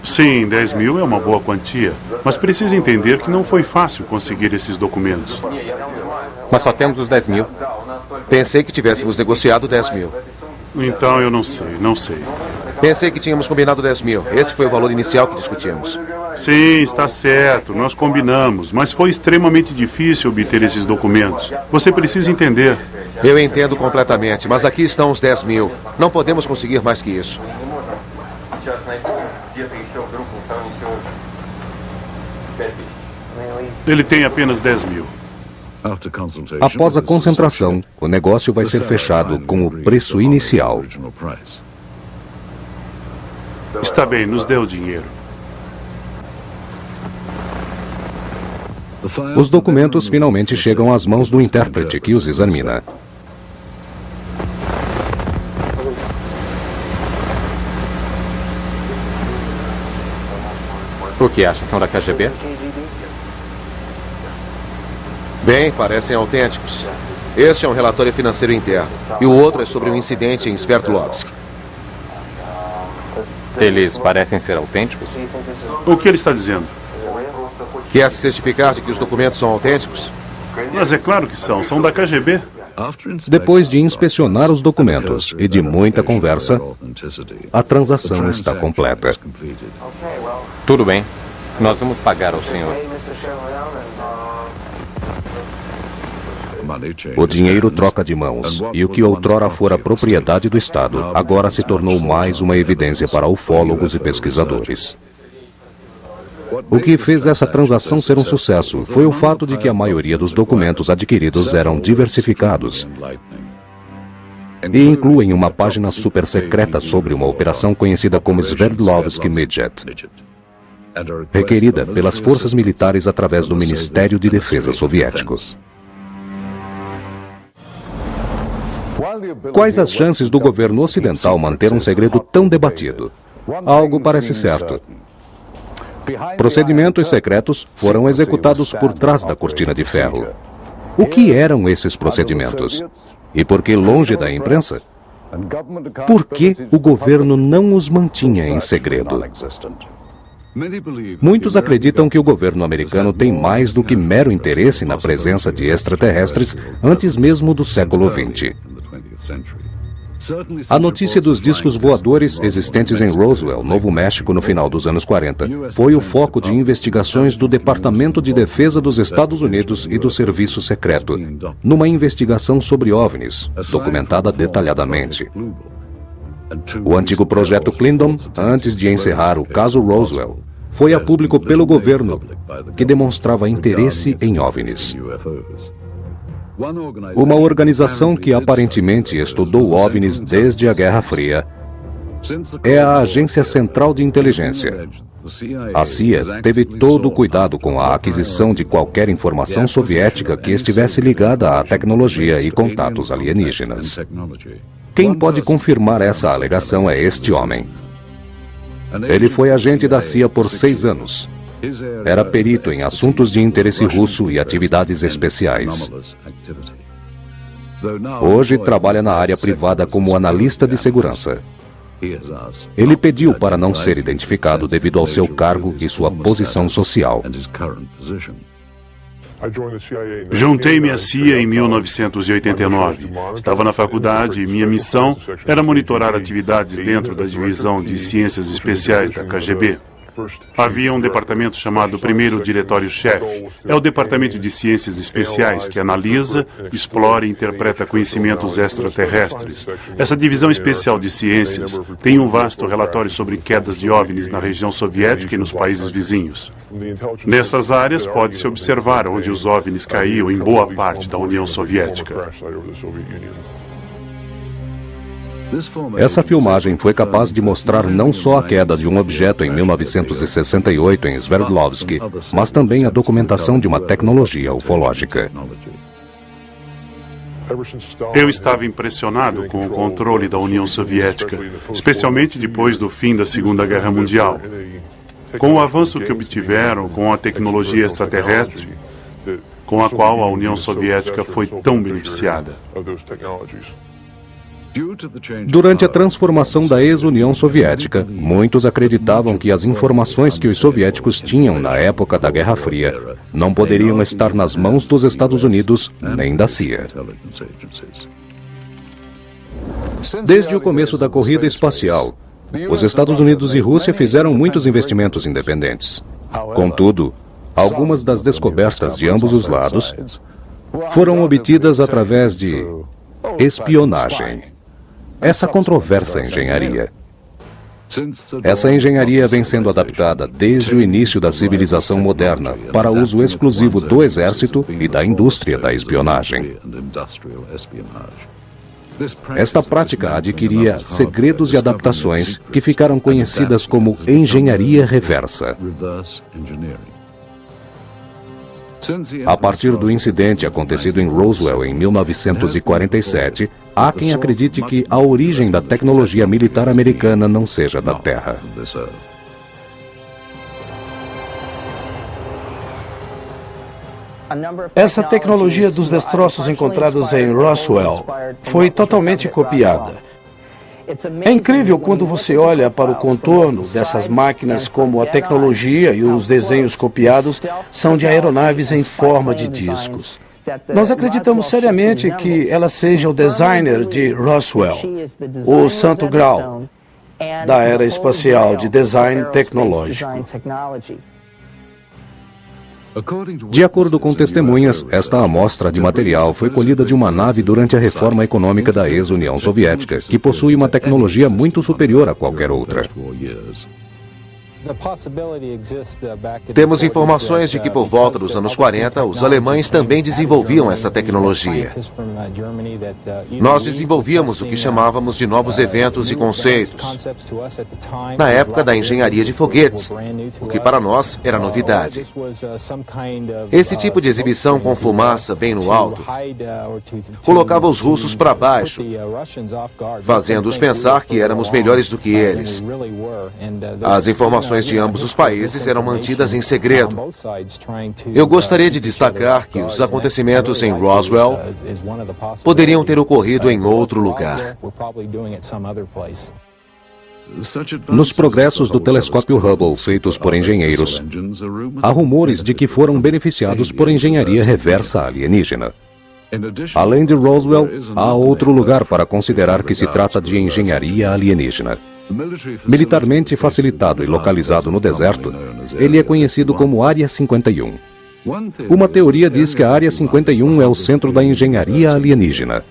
Sim, 10 mil é uma boa quantia, mas precisa entender que não foi fácil conseguir esses documentos. Mas só temos os 10 mil. Pensei que tivéssemos negociado 10 mil. Então eu não sei. Pensei que tínhamos combinado 10 mil. Esse foi o valor inicial que discutimos. Sim, está certo, nós combinamos, mas foi extremamente difícil obter esses documentos. Você precisa entender. Eu entendo completamente, mas aqui estão os 10 mil. Não podemos conseguir mais que isso. Ele tem apenas 10 mil. Após a concentração, o negócio vai ser fechado com o preço inicial. Está bem, nos dê o dinheiro. Os documentos finalmente chegam às mãos do intérprete, que os examina. O que acha? São da KGB? Bem, parecem autênticos. Este é um relatório financeiro interno. E o outro é sobre um incidente em Sverdlovsk. Eles parecem ser autênticos? O que ele está dizendo? Quer se certificar de que os documentos são autênticos? Mas é claro que são da KGB. Depois de inspecionar os documentos e de muita conversa, a transação está completa. Tudo bem. Nós vamos pagar ao senhor. O dinheiro troca de mãos, e o que outrora fora propriedade do Estado, agora se tornou mais uma evidência para ufólogos e pesquisadores. O que fez essa transação ser um sucesso foi o fato de que a maioria dos documentos adquiridos eram diversificados e incluem uma página super secreta sobre uma operação conhecida como Sverdlovsk Midget, requerida pelas forças militares através do Ministério de Defesa soviético. Quais as chances do governo ocidental manter um segredo tão debatido? Algo parece certo. Procedimentos secretos foram executados por trás da cortina de ferro. O que eram esses procedimentos? E por que longe da imprensa? Por que o governo não os mantinha em segredo? Muitos acreditam que o governo americano tem mais do que mero interesse na presença de extraterrestres antes mesmo do século XX. A notícia dos discos voadores existentes em Roswell, Novo México, no final dos anos 40, foi o foco de investigações do Departamento de Defesa dos Estados Unidos e do Serviço Secreto, numa investigação sobre OVNIs, documentada detalhadamente. O antigo projeto Clinton, antes de encerrar o caso Roswell, foi a público pelo governo, que demonstrava interesse em OVNIs. Uma organização que aparentemente estudou OVNIs desde a Guerra Fria é a Agência Central de Inteligência. A CIA teve todo o cuidado com a aquisição de qualquer informação soviética que estivesse ligada à tecnologia e contatos alienígenas. Quem pode confirmar essa alegação é este homem. Ele foi agente da CIA por 6 anos. Era perito em assuntos de interesse russo e atividades especiais. Hoje trabalha na área privada como analista de segurança. Ele pediu para não ser identificado devido ao seu cargo e sua posição social. Juntei-me à CIA em 1989. Estava na faculdade e minha missão era monitorar atividades dentro da divisão de ciências especiais da KGB. Havia um departamento chamado Primeiro Diretório-Chefe. É o departamento de ciências especiais que analisa, explora e interpreta conhecimentos extraterrestres. Essa divisão especial de ciências tem um vasto relatório sobre quedas de OVNIs na região soviética e nos países vizinhos. Nessas áreas pode-se observar onde os OVNIs caíam em boa parte da União Soviética. Essa filmagem foi capaz de mostrar não só a queda de um objeto em 1968 em Sverdlovsk, mas também a documentação de uma tecnologia ufológica. Eu estava impressionado com o controle da União Soviética, especialmente depois do fim da Segunda Guerra Mundial. Com o avanço que obtiveram com a tecnologia extraterrestre, com a qual a União Soviética foi tão beneficiada. Durante a transformação da ex-União Soviética, muitos acreditavam que as informações que os soviéticos tinham na época da Guerra Fria não poderiam estar nas mãos dos Estados Unidos nem da CIA. Desde o começo da corrida espacial, os Estados Unidos e Rússia fizeram muitos investimentos independentes. Contudo, algumas das descobertas de ambos os lados foram obtidas através de espionagem. Essa controversa engenharia. Essa engenharia vem sendo adaptada desde o início da civilização moderna para uso exclusivo do exército e da indústria da espionagem. Esta prática adquiria segredos e adaptações que ficaram conhecidas como engenharia reversa. A partir do incidente acontecido em Roswell em 1947, há quem acredite que a origem da tecnologia militar americana não seja da Terra. Essa tecnologia dos destroços encontrados em Roswell foi totalmente copiada. É incrível quando você olha para o contorno dessas máquinas, como a tecnologia e os desenhos copiados são de aeronaves em forma de discos. Nós acreditamos seriamente que ela seja o designer de Roswell, o santo grau da era espacial de design tecnológico. De acordo com testemunhas, esta amostra de material foi colhida de uma nave durante a reforma econômica da ex-União Soviética, que possui uma tecnologia muito superior a qualquer outra. Temos informações de que por volta dos anos 40, os alemães também desenvolviam essa tecnologia. Nós desenvolvíamos o que chamávamos de novos eventos e conceitos, na época da engenharia de foguetes, o que para nós era novidade. Esse tipo de exibição com fumaça bem no alto colocava os russos para baixo, fazendo-os pensar que éramos melhores do que eles. As informações de ambos os países eram mantidas em segredo. Eu gostaria de destacar que os acontecimentos em Roswell poderiam ter ocorrido em outro lugar. Nos progressos do telescópio Hubble feitos por engenheiros, há rumores de que foram beneficiados por engenharia reversa alienígena. Além de Roswell, há outro lugar para considerar que se trata de engenharia alienígena. Militarmente facilitado e localizado no deserto, ele é conhecido como Área 51. Uma teoria diz que a Área 51 é o centro da engenharia alienígena.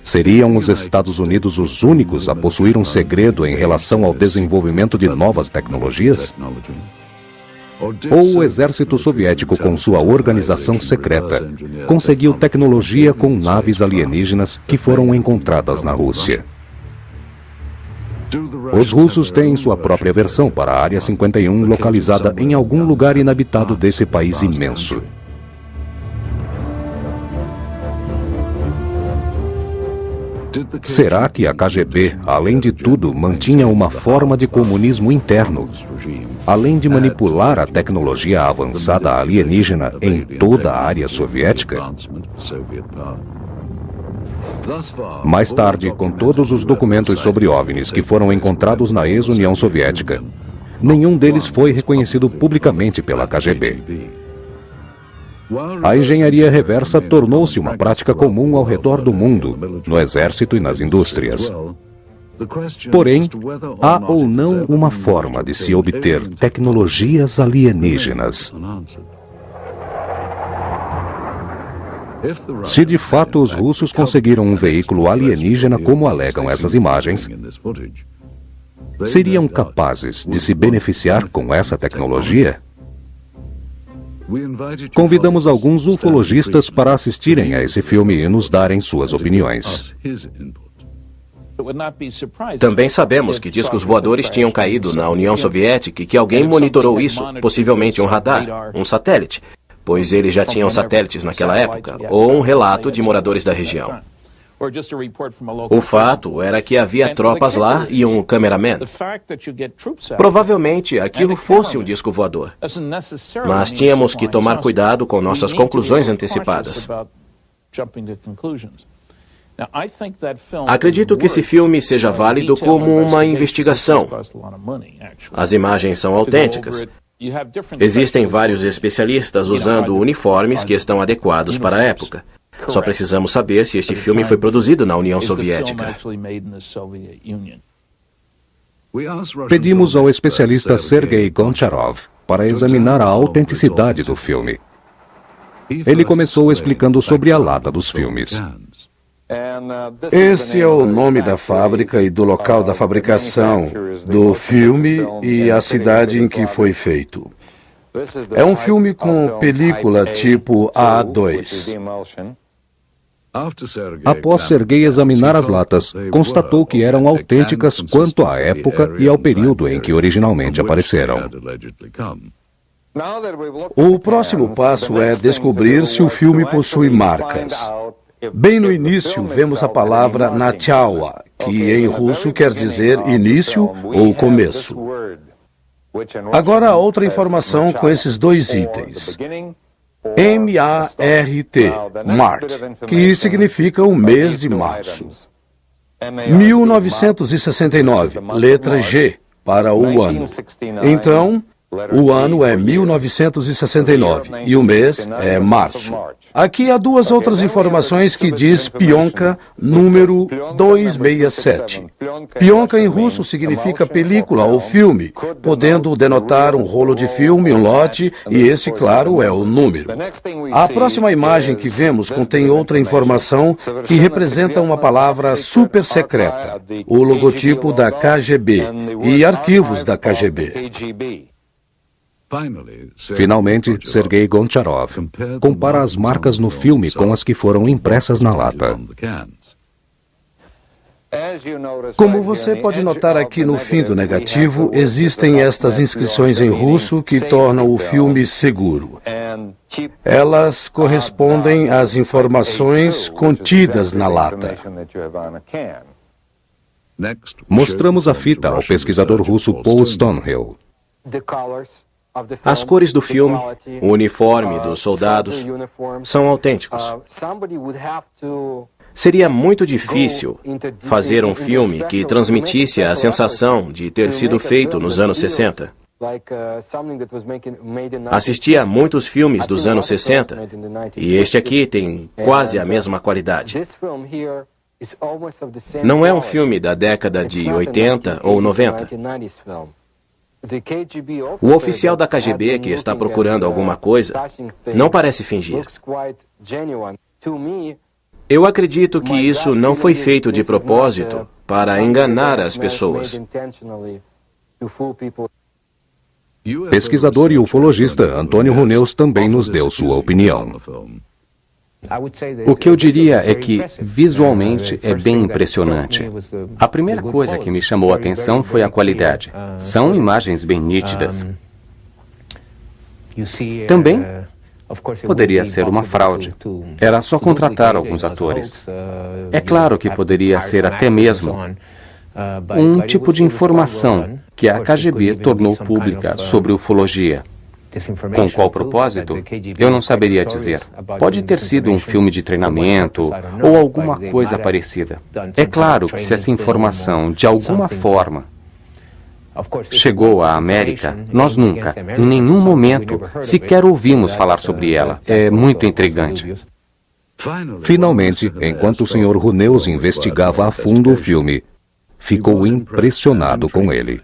Seriam os Estados Unidos os únicos a possuir um segredo em relação ao desenvolvimento de novas tecnologias? Ou o exército soviético, com sua organização secreta, conseguiu tecnologia com naves alienígenas que foram encontradas na Rússia? Os russos têm sua própria versão para a Área 51, localizada em algum lugar inabitado desse país imenso. Será que a KGB, além de tudo, mantinha uma forma de comunismo interno, além de manipular a tecnologia avançada alienígena em toda a área soviética? Mais tarde, com todos os documentos sobre OVNIs que foram encontrados na ex-União Soviética, nenhum deles foi reconhecido publicamente pela KGB. A engenharia reversa tornou-se uma prática comum ao redor do mundo, no exército e nas indústrias. Porém, há ou não uma forma de se obter tecnologias alienígenas? Se de fato os russos conseguiram um veículo alienígena como alegam essas imagens, seriam capazes de se beneficiar com essa tecnologia? Convidamos alguns ufologistas para assistirem a esse filme e nos darem suas opiniões. Também sabemos que discos voadores tinham caído na União Soviética e que alguém monitorou isso, possivelmente um radar, um satélite, pois eles já tinham satélites naquela época, ou um relato de moradores da região. O fato era que havia tropas lá e um cameraman. Provavelmente aquilo fosse um disco voador. Mas tínhamos que tomar cuidado com nossas conclusões antecipadas. Acredito que esse filme seja válido como uma investigação. As imagens são autênticas. Existem vários especialistas usando uniformes que estão adequados para a época. Só precisamos saber se este filme foi produzido na União Soviética. Pedimos ao especialista Sergei Goncharov para examinar a autenticidade do filme. Ele começou explicando sobre a lata dos filmes. Este é o nome da fábrica e do local da fabricação do filme e a cidade em que foi feito. É um filme com película tipo A2. Após Sergei examinar as latas, constatou que eram autênticas quanto à época e ao período em que originalmente apareceram. O próximo passo é descobrir se o filme possui marcas. Bem no início, vemos a palavra Nachala, que em russo quer dizer início ou começo. Agora, outra informação com esses dois itens. M-A-R-T, Mart, que significa o mês de março. 1969, letra G, para o ano. Então, o ano é 1969 e o mês é março. Aqui há duas outras informações que diz Pionka número 267. Pionka em russo significa película ou filme, podendo denotar um rolo de filme, um lote, e esse, claro, é o número. A próxima imagem que vemos contém outra informação que representa uma palavra super secreta, o logotipo da KGB e arquivos da KGB. Finalmente, Sergei Goncharov compara as marcas no filme com as que foram impressas na lata. Como você pode notar aqui no fim do negativo, existem estas inscrições em russo que tornam o filme seguro. Elas correspondem às informações contidas na lata. Mostramos a fita ao pesquisador russo Paul Stonehill. As cores do filme, o uniforme dos soldados, são autênticos. Seria muito difícil fazer um filme que transmitisse a sensação de ter sido feito nos anos 60. Assisti a muitos filmes dos anos 60 e este aqui tem quase a mesma qualidade. Não é um filme da década de 80 ou 90. O oficial da KGB que está procurando alguma coisa não parece fingir. Eu acredito que isso não foi feito de propósito para enganar as pessoas. Pesquisador e ufologista Antônio Runeus também nos deu sua opinião. O que eu diria é que, visualmente, é bem impressionante. A primeira coisa que me chamou a atenção foi a qualidade. São imagens bem nítidas. Também, Poderia ser uma fraude. Era só contratar alguns atores. É claro que poderia ser até mesmo um tipo de informação que a KGB tornou pública sobre ufologia. Com qual propósito? Eu não saberia dizer. Pode ter sido um filme de treinamento ou alguma coisa parecida. É claro que se essa informação, de alguma forma, chegou à América, nós nunca, em nenhum momento, sequer ouvimos falar sobre ela. É muito intrigante. Finalmente, enquanto o Sr. Huneus investigava a fundo o filme, ficou impressionado com ele.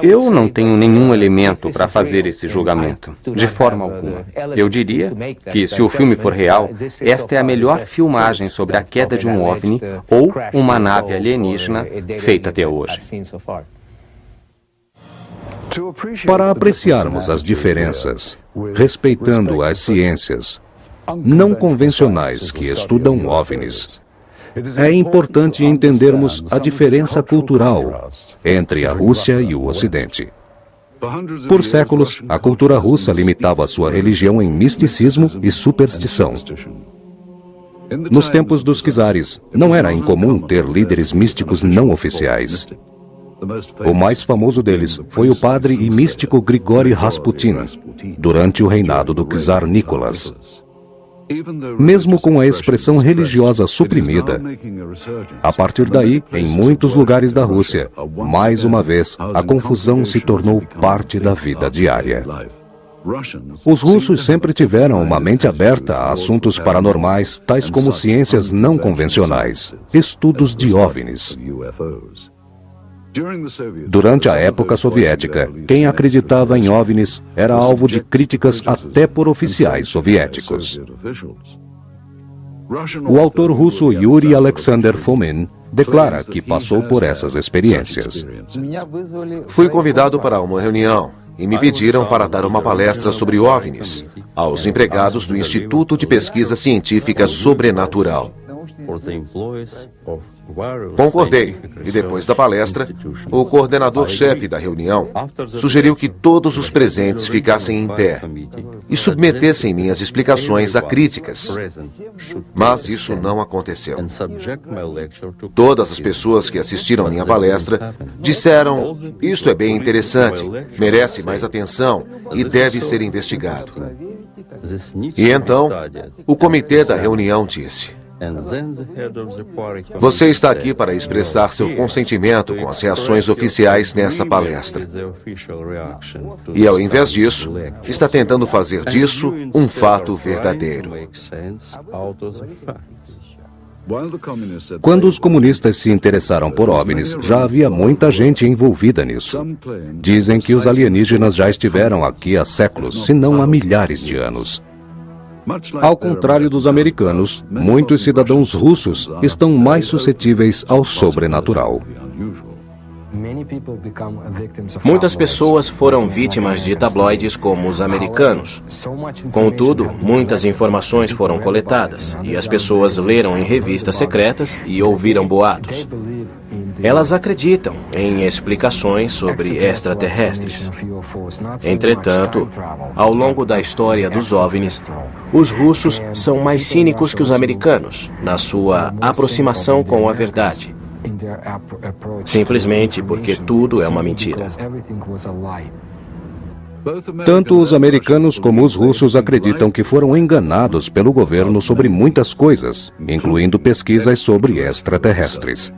Eu não tenho nenhum elemento para fazer esse julgamento, de forma alguma. Eu diria que, se o filme for real, esta é a melhor filmagem sobre a queda de um OVNI ou uma nave alienígena feita até hoje. Para apreciarmos as diferenças, respeitando as ciências não convencionais que estudam OVNIs, é importante entendermos a diferença cultural entre a Rússia e o Ocidente. Por séculos, a cultura russa limitava sua religião em misticismo e superstição. Nos tempos dos czares, não era incomum ter líderes místicos não oficiais. O mais famoso deles foi o padre e místico Grigori Rasputin, durante o reinado do czar Nicolas. Mesmo com a expressão religiosa suprimida, a partir daí, em muitos lugares da Rússia, mais uma vez, a confusão se tornou parte da vida diária. Os russos sempre tiveram uma mente aberta a assuntos paranormais, tais como ciências não convencionais, estudos de OVNIs. Durante a época soviética, quem acreditava em OVNIs era alvo de críticas até por oficiais soviéticos. O autor russo Yuri Alexander Fomin declara que passou por essas experiências. Fui convidado para uma reunião e me pediram para dar uma palestra sobre OVNIs aos empregados do Instituto de Pesquisa Científica Sobrenatural. Concordei, e depois da palestra, o coordenador-chefe da reunião sugeriu que todos os presentes ficassem em pé e submetessem minhas explicações a críticas. Mas isso não aconteceu. Todas as pessoas que assistiram minha palestra disseram: "Isso é bem interessante, merece mais atenção e deve ser investigado." E então, o comitê da reunião disse: "Você está aqui para expressar seu consentimento com as reações oficiais nessa palestra. E, ao invés disso, está tentando fazer disso um fato verdadeiro." Quando os comunistas se interessaram por OVNIs, já havia muita gente envolvida nisso. Dizem que os alienígenas já estiveram aqui há séculos, se não há milhares de anos. Ao contrário dos americanos, muitos cidadãos russos estão mais suscetíveis ao sobrenatural. Muitas pessoas foram vítimas de tabloides como os americanos. Contudo, muitas informações foram coletadas e as pessoas leram em revistas secretas e ouviram boatos. Elas acreditam em explicações sobre extraterrestres. Entretanto, ao longo da história dos OVNIs, os russos são mais cínicos que os americanos na sua aproximação com a verdade. Simplesmente porque tudo é uma mentira. Tanto os americanos como os russos acreditam que foram enganados pelo governo sobre muitas coisas, incluindo pesquisas sobre extraterrestres.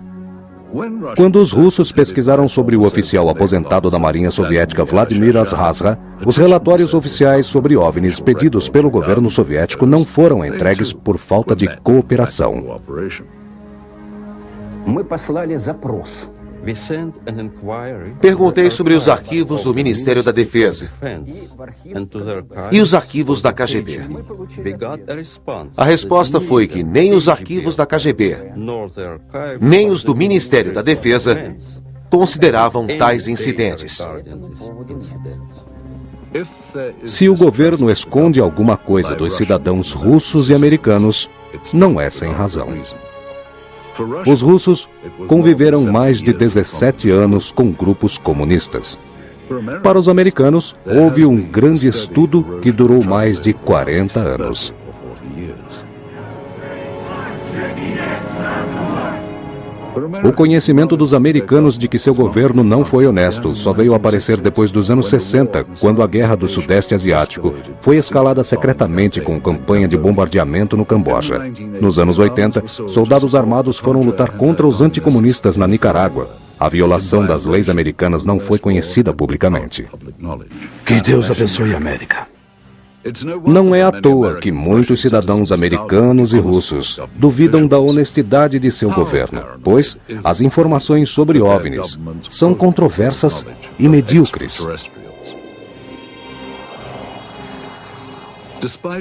Quando os russos pesquisaram sobre o oficial aposentado da Marinha Soviética Vladimir Azhazra, os relatórios oficiais sobre OVNIs pedidos pelo governo soviético não foram entregues por falta de cooperação. Perguntei sobre os arquivos do Ministério da Defesa e os arquivos da KGB. A resposta foi que nem os arquivos da KGB, nem os do Ministério da Defesa consideravam tais incidentes. Se o governo esconde alguma coisa dos cidadãos russos e americanos, não é sem razão. Os russos conviveram mais de 17 anos com grupos comunistas. Para os americanos, houve um grande estudo que durou mais de 40 anos. O conhecimento dos americanos de que seu governo não foi honesto só veio aparecer depois dos anos 60, quando a Guerra do Sudeste Asiático foi escalada secretamente com campanha de bombardeamento no Camboja. Nos anos 80, soldados armados foram lutar contra os anticomunistas na Nicarágua. A violação das leis americanas não foi conhecida publicamente. Que Deus abençoe a América. Não é à toa que muitos cidadãos americanos e russos duvidam da honestidade de seu governo, pois as informações sobre OVNIs são controversas e medíocres.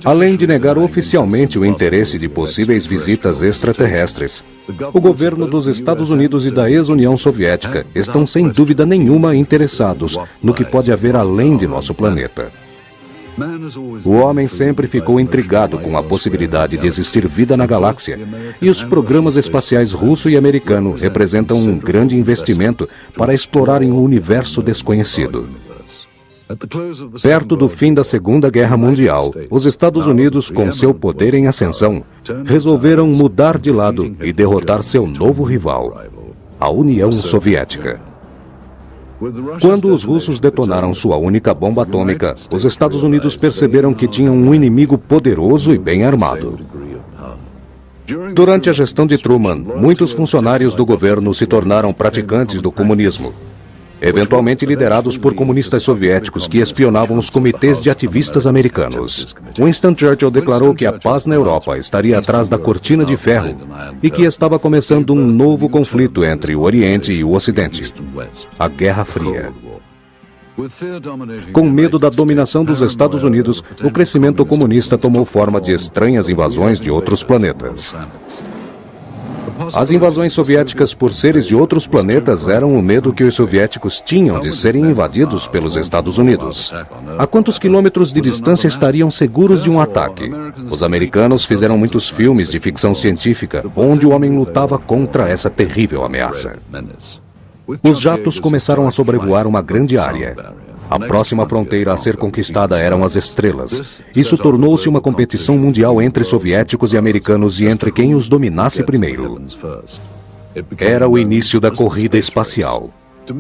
Além de negar oficialmente o interesse de possíveis visitas extraterrestres, o governo dos Estados Unidos e da ex-União Soviética estão sem dúvida nenhuma interessados no que pode haver além de nosso planeta. O homem sempre ficou intrigado com a possibilidade de existir vida na galáxia, e os programas espaciais russo e americano representam um grande investimento para explorarem um universo desconhecido. Perto do fim da Segunda Guerra Mundial, os Estados Unidos, com seu poder em ascensão, resolveram mudar de lado e derrotar seu novo rival, a União Soviética. Quando os russos detonaram sua única bomba atômica, os Estados Unidos perceberam que tinham um inimigo poderoso e bem armado. Durante a gestão de Truman, muitos funcionários do governo se tornaram praticantes do comunismo, eventualmente liderados por comunistas soviéticos que espionavam os comitês de ativistas americanos. Winston Churchill declarou que a paz na Europa estaria atrás da cortina de ferro e que estava começando um novo conflito entre o Oriente e o Ocidente, a Guerra Fria. Com medo da dominação dos Estados Unidos, o crescimento comunista tomou forma de estranhas invasões de outros planetas. As invasões soviéticas por seres de outros planetas eram o medo que os soviéticos tinham de serem invadidos pelos Estados Unidos. A quantos quilômetros de distância estariam seguros de um ataque? Os americanos fizeram muitos filmes de ficção científica onde o homem lutava contra essa terrível ameaça. Os jatos começaram a sobrevoar uma grande área. A próxima fronteira a ser conquistada eram as estrelas. Isso tornou-se uma competição mundial entre soviéticos e americanos e entre quem os dominasse primeiro. Era o início da corrida espacial.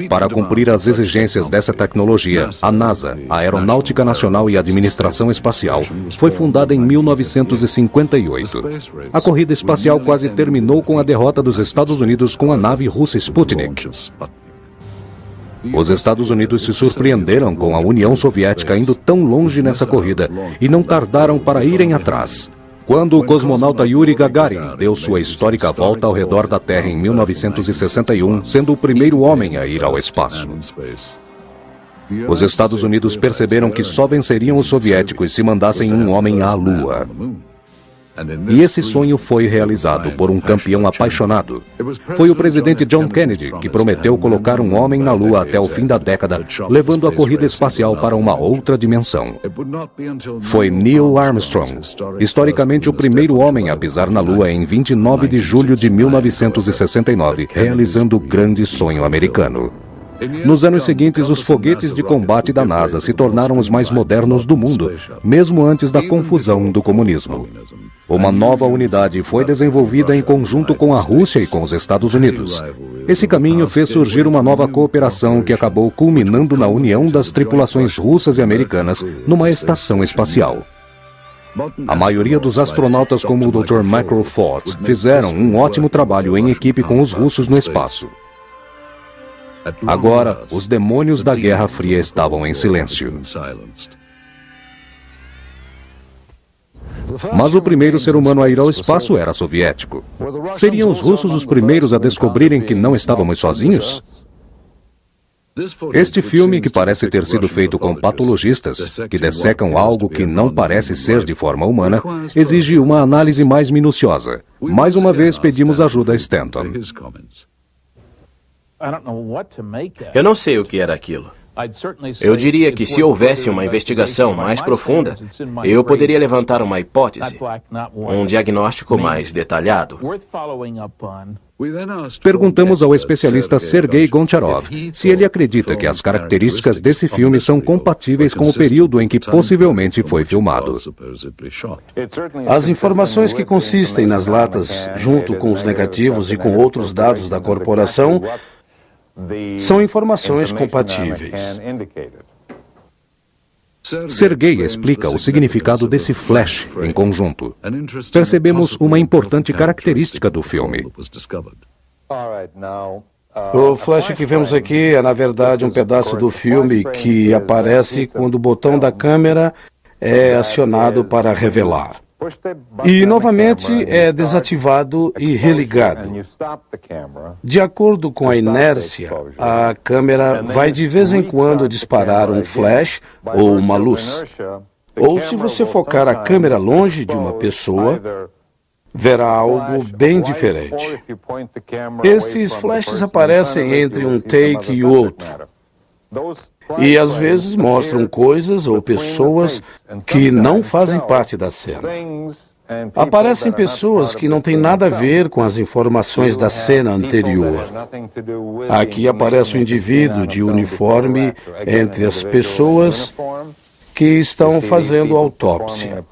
Para cumprir as exigências dessa tecnologia, a NASA, a Aeronáutica Nacional e a Administração Espacial, foi fundada em 1958. A corrida espacial quase terminou com a derrota dos Estados Unidos com a nave russa Sputnik. Os Estados Unidos se surpreenderam com a União Soviética indo tão longe nessa corrida e não tardaram para irem atrás. Quando o cosmonauta Yuri Gagarin deu sua histórica volta ao redor da Terra em 1961, sendo o primeiro homem a ir ao espaço. Os Estados Unidos perceberam que só venceriam os soviéticos se mandassem um homem à Lua. E esse sonho foi realizado por um campeão apaixonado. Foi o presidente John Kennedy que prometeu colocar um homem na Lua até o fim da década, levando a corrida espacial para uma outra dimensão. Foi Neil Armstrong, historicamente o primeiro homem a pisar na Lua em 29 de julho de 1969, realizando o grande sonho americano. Nos anos seguintes, os foguetes de combate da NASA se tornaram os mais modernos do mundo, mesmo antes da confusão do comunismo. Uma nova unidade foi desenvolvida em conjunto com a Rússia e com os Estados Unidos. Esse caminho fez surgir uma nova cooperação que acabou culminando na união das tripulações russas e americanas numa estação espacial. A maioria dos astronautas, como o Dr. Michael Ford, fizeram um ótimo trabalho em equipe com os russos no espaço. Agora, os demônios da Guerra Fria estavam em silêncio. Mas o primeiro ser humano a ir ao espaço era soviético. Seriam os russos os primeiros a descobrirem que não estávamos sozinhos? Este filme, que parece ter sido feito com patologistas, que dessecam algo que não parece ser de forma humana, exige uma análise mais minuciosa. Mais uma vez pedimos ajuda a Stanton. Eu não sei o que era aquilo. Eu diria que se houvesse uma investigação mais profunda, eu poderia levantar uma hipótese, um diagnóstico mais detalhado. Perguntamos ao especialista Sergei Goncharov se ele acredita que as características desse filme são compatíveis com o período em que possivelmente foi filmado. As informações que consistem nas latas, junto com os negativos e com outros dados da corporação, são informações compatíveis. Sergei explica o significado desse flash em conjunto. Percebemos uma importante característica do filme. O flash que vemos aqui é, na verdade, um pedaço do filme que aparece quando o botão da câmera é acionado para revelar. E, novamente, é desativado e religado. De acordo com a inércia, a câmera vai de vez em quando disparar um flash ou uma luz. Ou, se você focar a câmera longe de uma pessoa, verá algo bem diferente. Estes flashes aparecem entre um take e outro. E às vezes mostram coisas ou pessoas que não fazem parte da cena. Aparecem pessoas que não têm nada a ver com as informações da cena anterior. Aqui aparece um indivíduo de uniforme entre as pessoas que estão fazendo autópsia.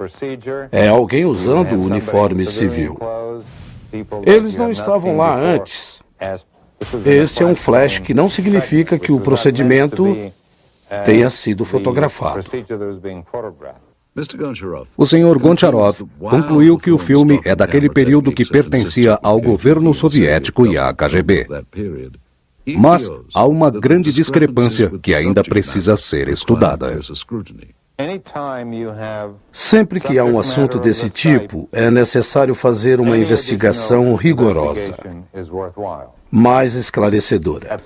É alguém usando o uniforme civil. Eles não estavam lá antes. Esse é um flash que não significa que o procedimento tenha sido fotografado. O Sr. Goncharov concluiu que o filme é daquele período que pertencia ao governo soviético e à KGB. Mas há uma grande discrepância que ainda precisa ser estudada. Sempre que há um assunto desse tipo, é necessário fazer uma investigação rigorosa, mais esclarecedora.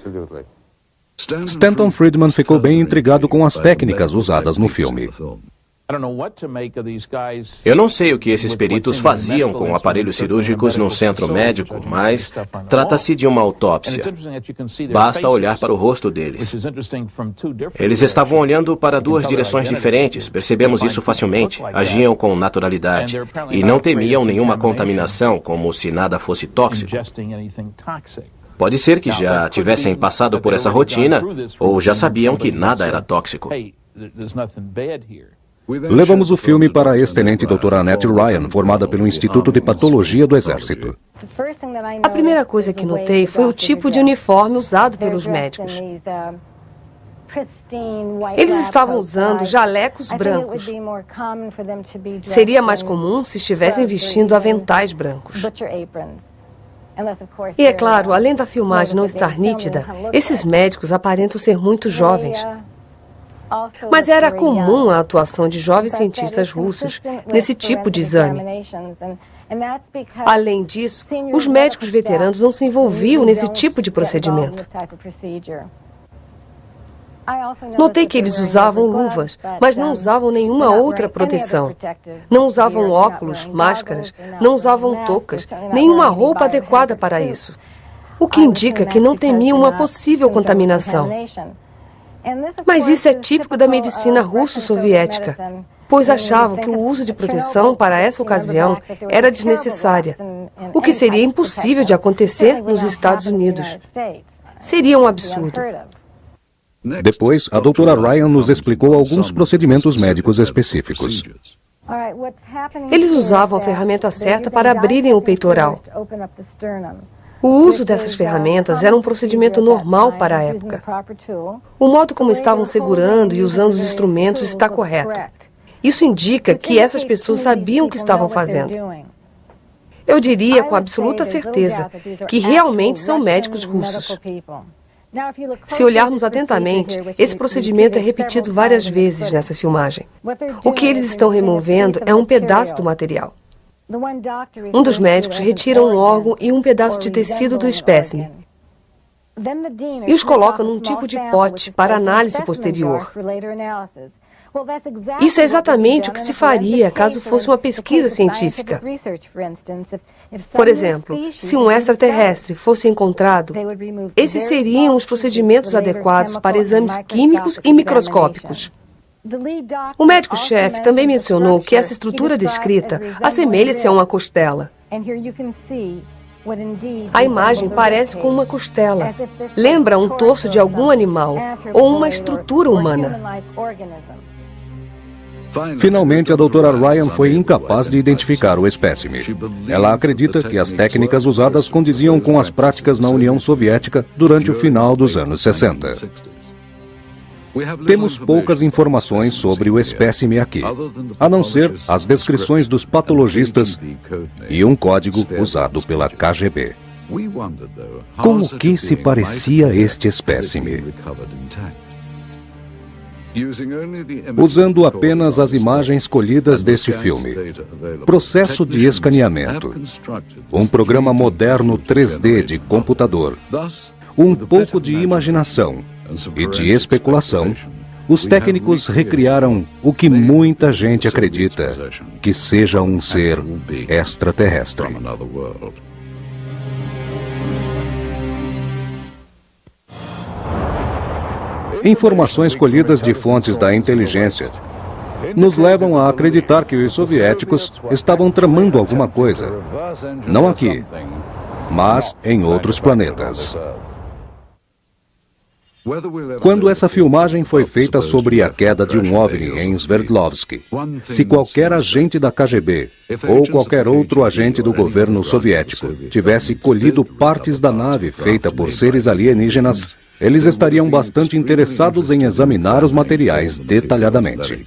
Stanton Friedman ficou bem intrigado com as técnicas usadas no filme. Eu não sei o que esses peritos faziam com aparelhos cirúrgicos num centro médico, mas trata-se de uma autópsia. Basta olhar para o rosto deles. Eles estavam olhando para duas direções diferentes, percebemos isso facilmente. Agiam com naturalidade e não temiam nenhuma contaminação, como se nada fosse tóxico. Pode ser que já tivessem passado por essa rotina ou já sabiam que nada era tóxico. Levamos o filme para a ex-tenente doutora Annette Ryan, formada pelo Instituto de Patologia do Exército. A primeira coisa que notei foi o tipo de uniforme usado pelos médicos. Eles estavam usando jalecos brancos. Seria mais comum se estivessem vestindo aventais brancos. E é claro, além da filmagem não estar nítida, esses médicos aparentam ser muito jovens. Mas era comum a atuação de jovens cientistas russos nesse tipo de exame. Além disso, os médicos veteranos não se envolviam nesse tipo de procedimento. Notei que eles usavam luvas, mas não usavam nenhuma outra proteção. Não usavam óculos, máscaras, não usavam toucas, nenhuma roupa adequada para isso. O que indica que não temiam uma possível contaminação. Mas isso é típico da medicina russo-soviética, pois achavam que o uso de proteção para essa ocasião era desnecessária, o que seria impossível de acontecer nos Estados Unidos. Seria um absurdo. Depois, a doutora Ryan nos explicou alguns procedimentos médicos específicos. Eles usavam a ferramenta certa para abrirem o peitoral. O uso dessas ferramentas era um procedimento normal para a época. O modo como estavam segurando e usando os instrumentos está correto. Isso indica que essas pessoas sabiam o que estavam fazendo. Eu diria com absoluta certeza que realmente são médicos russos. Se olharmos atentamente, esse procedimento é repetido várias vezes nessa filmagem. O que eles estão removendo é um pedaço do material. Um dos médicos retira um órgão e um pedaço de tecido do espécime e os coloca num tipo de pote para análise posterior. Isso é exatamente o que se faria caso fosse uma pesquisa científica. Por exemplo, se um extraterrestre fosse encontrado, esses seriam os procedimentos adequados para exames químicos e microscópicos. O médico-chefe também mencionou que essa estrutura descrita assemelha-se a uma costela. A imagem parece com uma costela. Lembra um torso de algum animal ou uma estrutura humana. Finalmente, a doutora Ryan foi incapaz de identificar o espécime. Ela acredita que as técnicas usadas condiziam com as práticas na União Soviética durante o final dos anos 60. Temos poucas informações sobre o espécime aqui, a não ser as descrições dos patologistas e um código usado pela KGB. Como que se parecia este espécime? Usando apenas as imagens colhidas deste filme, processo de escaneamento, um programa moderno 3D de computador, um pouco de imaginação e de especulação, os técnicos recriaram o que muita gente acredita que seja um ser extraterrestre. Informações colhidas de fontes da inteligência nos levam a acreditar que os soviéticos estavam tramando alguma coisa, não aqui, mas em outros planetas. Quando essa filmagem foi feita sobre a queda de um OVNI em Sverdlovsk, se qualquer agente da KGB ou qualquer outro agente do governo soviético tivesse colhido partes da nave feita por seres alienígenas, eles estariam bastante interessados em examinar os materiais detalhadamente.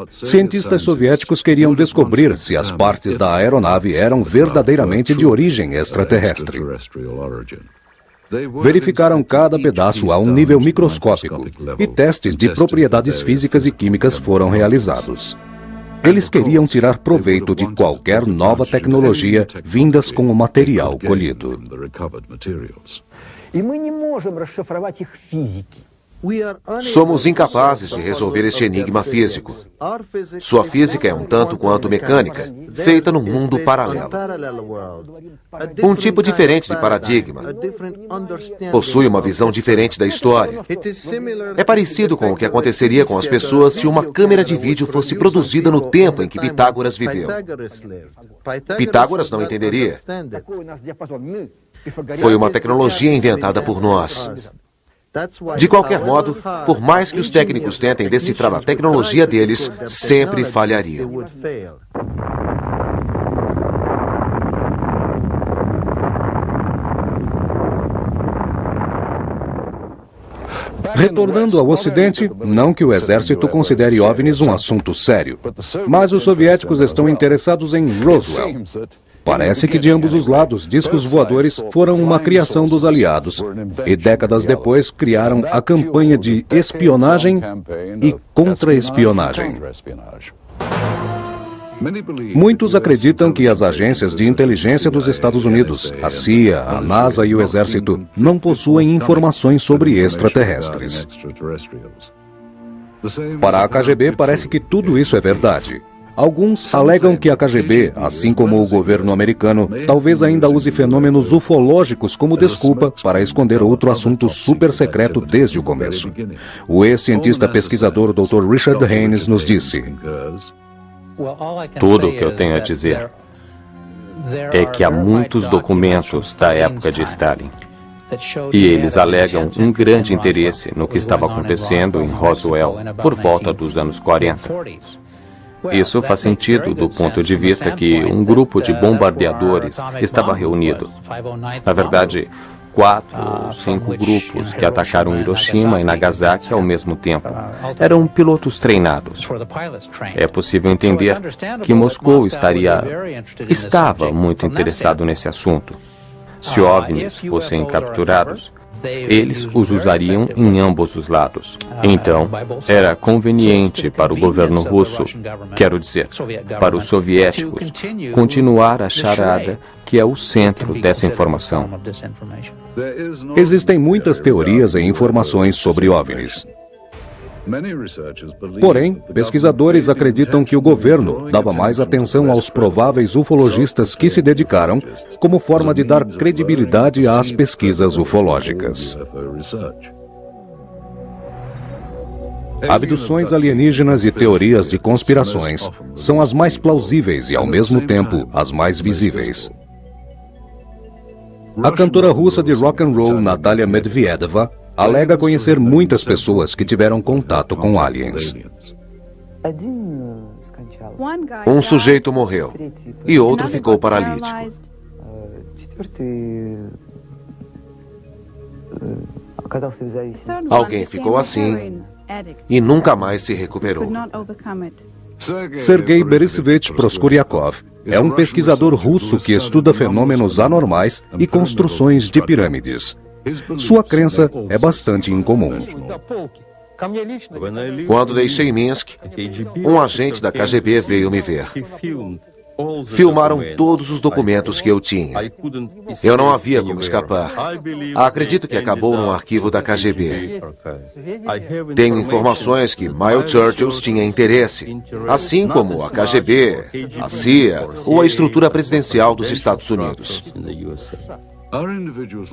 Cientistas soviéticos queriam descobrir se as partes da aeronave eram verdadeiramente de origem extraterrestre. Verificaram cada pedaço a um nível microscópico e testes de propriedades físicas e químicas foram realizados. Eles queriam tirar proveito de qualquer nova tecnologia vindas com o material colhido. Somos incapazes de resolver este enigma físico. Sua física é um tanto quanto mecânica, feita num mundo paralelo. Um tipo diferente de paradigma. Possui uma visão diferente da história. É parecido com o que aconteceria com as pessoas se uma câmera de vídeo fosse produzida no tempo em que Pitágoras viveu. Pitágoras não entenderia. Foi uma tecnologia inventada por nós. De qualquer modo, por mais que os técnicos tentem decifrar a tecnologia deles, sempre falhariam. Retornando ao Ocidente, não que o exército considere OVNIs um assunto sério, mas os soviéticos estão interessados em Roswell. Parece que de ambos os lados, discos voadores foram uma criação dos aliados e décadas depois criaram a campanha de espionagem e contra-espionagem. Muitos acreditam que as agências de inteligência dos Estados Unidos, a CIA, a NASA e o Exército, não possuem informações sobre extraterrestres. Para a KGB, parece que tudo isso é verdade. Alguns alegam que a KGB, assim como o governo americano, talvez ainda use fenômenos ufológicos como desculpa para esconder outro assunto super secreto desde o começo. O ex-cientista pesquisador Dr. Richard Haynes nos disse: tudo o que eu tenho a dizer é que há muitos documentos da época de Stalin. E eles alegam um grande interesse no que estava acontecendo em Roswell por volta dos anos 40. Isso faz sentido do ponto de vista que um grupo de bombardeadores estava reunido. Na verdade, 4 ou 5 grupos que atacaram Hiroshima e Nagasaki ao mesmo tempo. Eram pilotos treinados. É possível entender que Moscou estava muito interessado nesse assunto. Se OVNIs fossem capturados, eles os usariam em ambos os lados. Então, era conveniente para o governo russo, quero dizer, para os soviéticos, continuar a charada que é o centro dessa informação. Existem muitas teorias e informações sobre OVNIs. Porém, pesquisadores acreditam que o governo dava mais atenção aos prováveis ufologistas que se dedicaram, como forma de dar credibilidade às pesquisas ufológicas. Abduções alienígenas e teorias de conspirações são as mais plausíveis e, ao mesmo tempo, as mais visíveis. A cantora russa de rock and roll Natalia Medvedeva alega conhecer muitas pessoas que tiveram contato com aliens. Um sujeito morreu e outro ficou paralítico. Alguém ficou assim e nunca mais se recuperou. Sergei Borisovich Proskuryakov é um pesquisador russo que estuda fenômenos anormais e construções de pirâmides. Sua crença é bastante incomum. Quando deixei Minsk, um agente da KGB veio me ver. Filmaram todos os documentos que eu tinha. Eu não havia como escapar. Acredito que acabou num arquivo da KGB. Tenho informações que Miles Churchill tinha interesse, assim como a KGB, a CIA ou a estrutura presidencial dos Estados Unidos.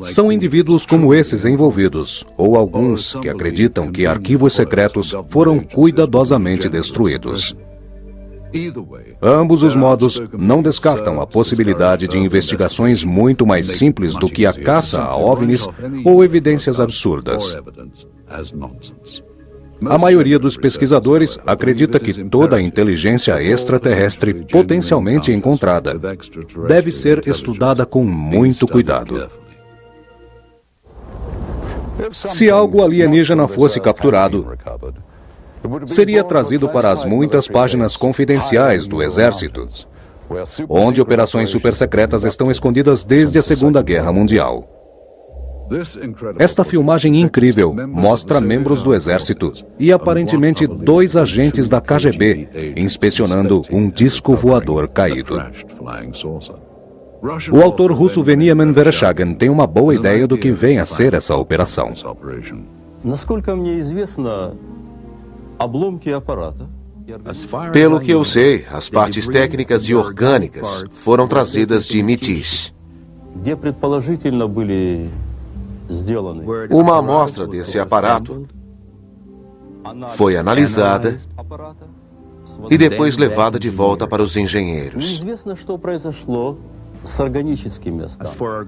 São indivíduos como esses envolvidos, ou alguns que acreditam que arquivos secretos foram cuidadosamente destruídos. Ambos os modos não descartam a possibilidade de investigações muito mais simples do que a caça a OVNIs ou evidências absurdas. A maioria dos pesquisadores acredita que toda a inteligência extraterrestre potencialmente encontrada deve ser estudada com muito cuidado. Se algo alienígena fosse capturado, seria trazido para as muitas páginas confidenciais do Exército, onde operações supersecretas estão escondidas desde a Segunda Guerra Mundial. Esta filmagem incrível mostra membros do Exército e aparentemente 2 agentes da KGB inspecionando um disco voador caído. O autor russo Veniamin Vereshchagin tem uma boa ideia do que vem a ser essa operação. Pelo que eu sei, as partes técnicas e orgânicas foram trazidas de Mitish. Uma amostra desse aparato foi analisada e depois levada de volta para os engenheiros.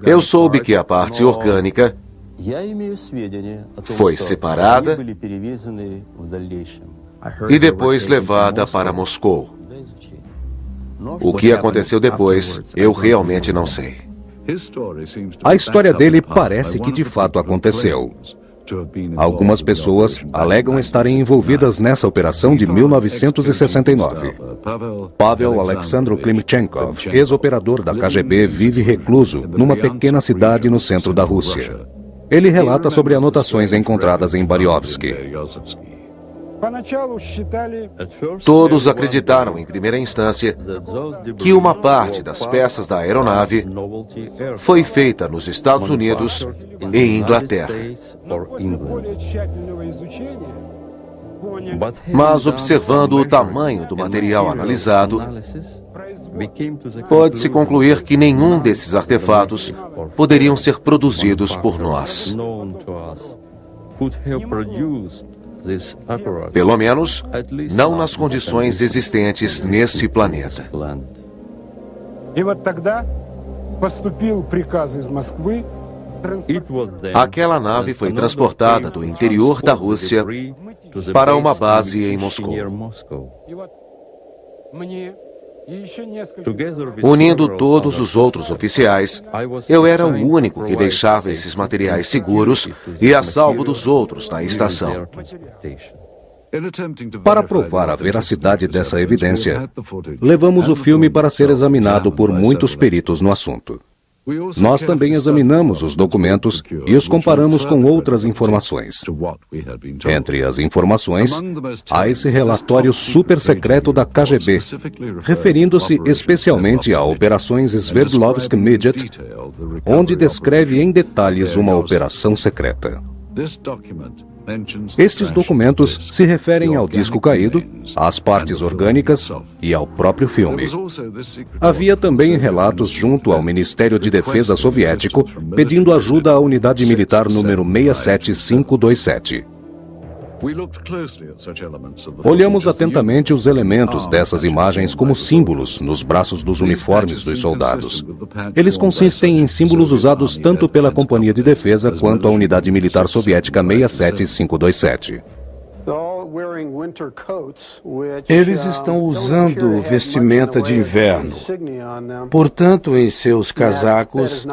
Eu soube que a parte orgânica foi separada e depois levada para Moscou. O que aconteceu depois, eu realmente não sei. A história dele parece que de fato aconteceu. Algumas pessoas alegam estarem envolvidas nessa operação de 1969. Pavel Alexandro Klimchenkov, ex-operador da KGB, vive recluso numa pequena cidade no centro da Rússia. Ele relata sobre anotações encontradas em Bariovsky. Todos acreditaram, em primeira instância, que uma parte das peças da aeronave foi feita nos Estados Unidos e Inglaterra. Mas, observando o tamanho do material analisado, pode-se concluir que nenhum desses artefatos poderiam ser produzidos por nós. Pelo menos, não nas condições existentes nesse planeta. Aquela nave foi transportada do interior da Rússia para uma base em Moscou. Unindo todos os outros oficiais, eu era o único que deixava esses materiais seguros e a salvo dos outros na estação. Para provar a veracidade dessa evidência, levamos o filme para ser examinado por muitos peritos no assunto. Nós também examinamos os documentos e os comparamos com outras informações. Entre as informações, há esse relatório super secreto da KGB, referindo-se especialmente a operações Sverdlovsk Midget, onde descreve em detalhes uma operação secreta. Estes documentos se referem ao disco caído, às partes orgânicas e ao próprio filme. Havia também relatos junto ao Ministério de Defesa soviético pedindo ajuda à unidade militar número 67527. Olhamos atentamente os elementos dessas imagens como símbolos nos braços dos uniformes dos soldados. Eles consistem em símbolos usados tanto pela Companhia de Defesa quanto a Unidade Militar Soviética 67527. Eles estão usando vestimenta de inverno. Portanto, em seus casacos,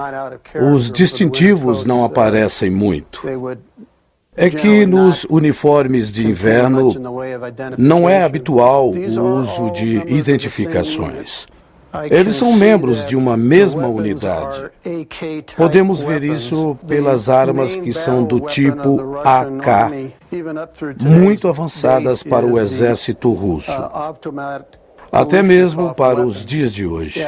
os distintivos não aparecem muito. É que nos uniformes de inverno não é habitual o uso de identificações. Eles são membros de uma mesma unidade. Podemos ver isso pelas armas que são do tipo AK, muito avançadas para o exército russo, até mesmo para os dias de hoje.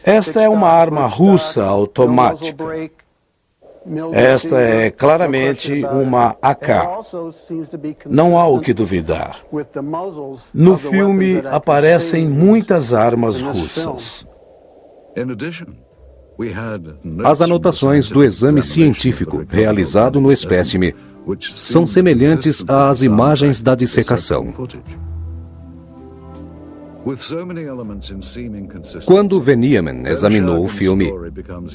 Esta é uma arma russa automática. Esta é claramente uma AK. Não há o que duvidar. No filme aparecem muitas armas russas. As anotações do exame científico realizado no espécime são semelhantes às imagens da dissecação. Quando Venieman examinou o filme,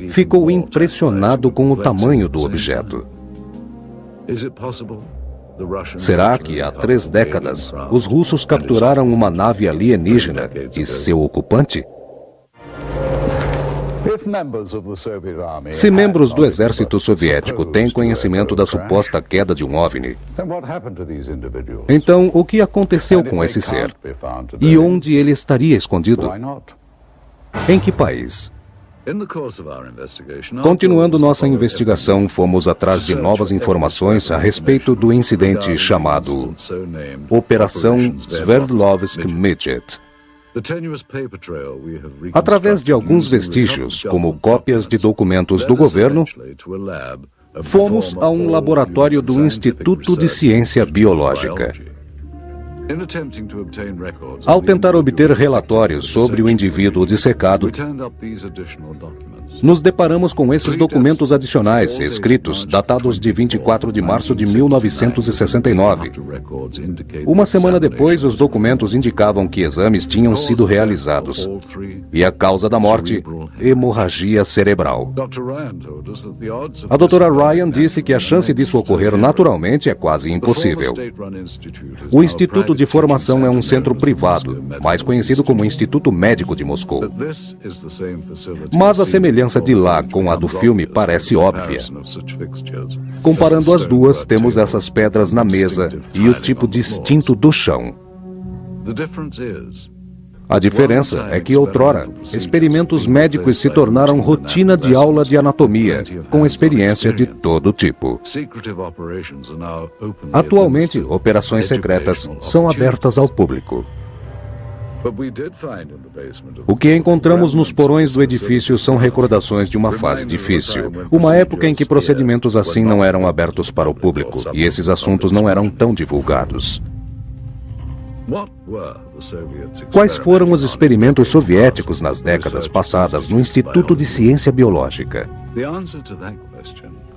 ficou impressionado com o tamanho do objeto. Será que há 3 décadas os russos capturaram uma nave alienígena e seu ocupante? Se membros do exército soviético têm conhecimento da suposta queda de um OVNI, então o que aconteceu com esse ser? E onde ele estaria escondido? Em que país? Continuando nossa investigação, fomos atrás de novas informações a respeito do incidente chamado Operação Sverdlovsk-Midget. Através de alguns vestígios, como cópias de documentos do governo, fomos a um laboratório do Instituto de Ciência Biológica. Ao tentar obter relatórios sobre o indivíduo dissecado, nos deparamos com esses documentos adicionais, escritos, datados de 24 de março de 1969. Uma semana depois, os documentos indicavam que exames tinham sido realizados. E a causa da morte, hemorragia cerebral. A doutora Ryan disse que a chance disso ocorrer naturalmente é quase impossível. O Instituto de Formação é um centro privado, mais conhecido como Instituto Médico de Moscou. Mas a semelhança de lá com a do filme parece óbvia. Comparando as duas, temos essas pedras na mesa e o tipo distinto do chão. A diferença é que outrora, experimentos médicos se tornaram rotina de aula de anatomia, com experiência de todo tipo. Atualmente, operações secretas são abertas ao público. O que encontramos nos porões do edifício são recordações de uma fase difícil, uma época em que procedimentos assim não eram abertos para o público e esses assuntos não eram tão divulgados. Quais foram os experimentos soviéticos nas décadas passadas no Instituto de Ciência Biológica?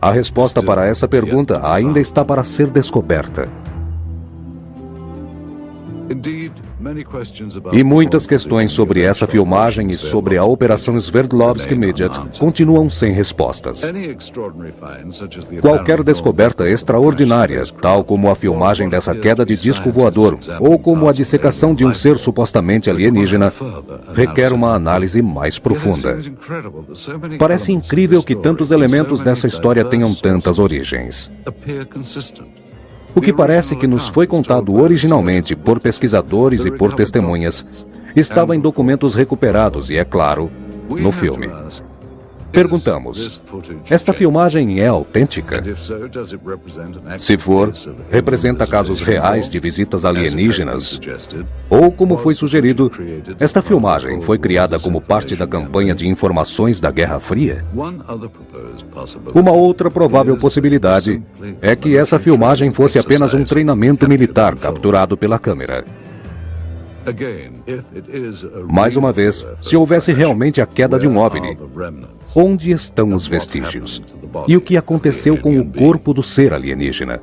A resposta para essa pergunta ainda está para ser descoberta. E muitas questões sobre essa filmagem e sobre a Operação Sverdlovsk-Midget continuam sem respostas. Qualquer descoberta extraordinária, tal como a filmagem dessa queda de disco voador ou como a dissecação de um ser supostamente alienígena, requer uma análise mais profunda. Parece incrível que tantos elementos dessa história tenham tantas origens. O que parece que nos foi contado originalmente por pesquisadores e por testemunhas estava em documentos recuperados e, é claro, no filme. Perguntamos: esta filmagem é autêntica? Se for, representa casos reais de visitas alienígenas? Ou, como foi sugerido, esta filmagem foi criada como parte da campanha de informações da Guerra Fria? Uma outra provável possibilidade é que essa filmagem fosse apenas um treinamento militar capturado pela câmera. Mais uma vez, se houvesse realmente a queda de um OVNI, onde estão os vestígios? E o que aconteceu com o corpo do ser alienígena?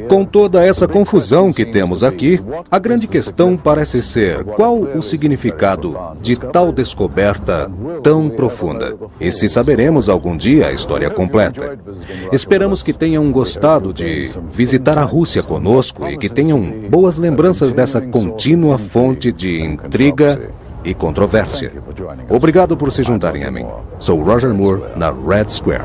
Com toda essa confusão que temos aqui, a grande questão parece ser: qual o significado de tal descoberta tão profunda? E se saberemos algum dia a história completa. Esperamos que tenham gostado de visitar a Rússia conosco e que tenham boas lembranças dessa contínua fonte de intriga e controvérsia. Obrigado por se juntarem a mim. Sou Roger Moore, na Red Square.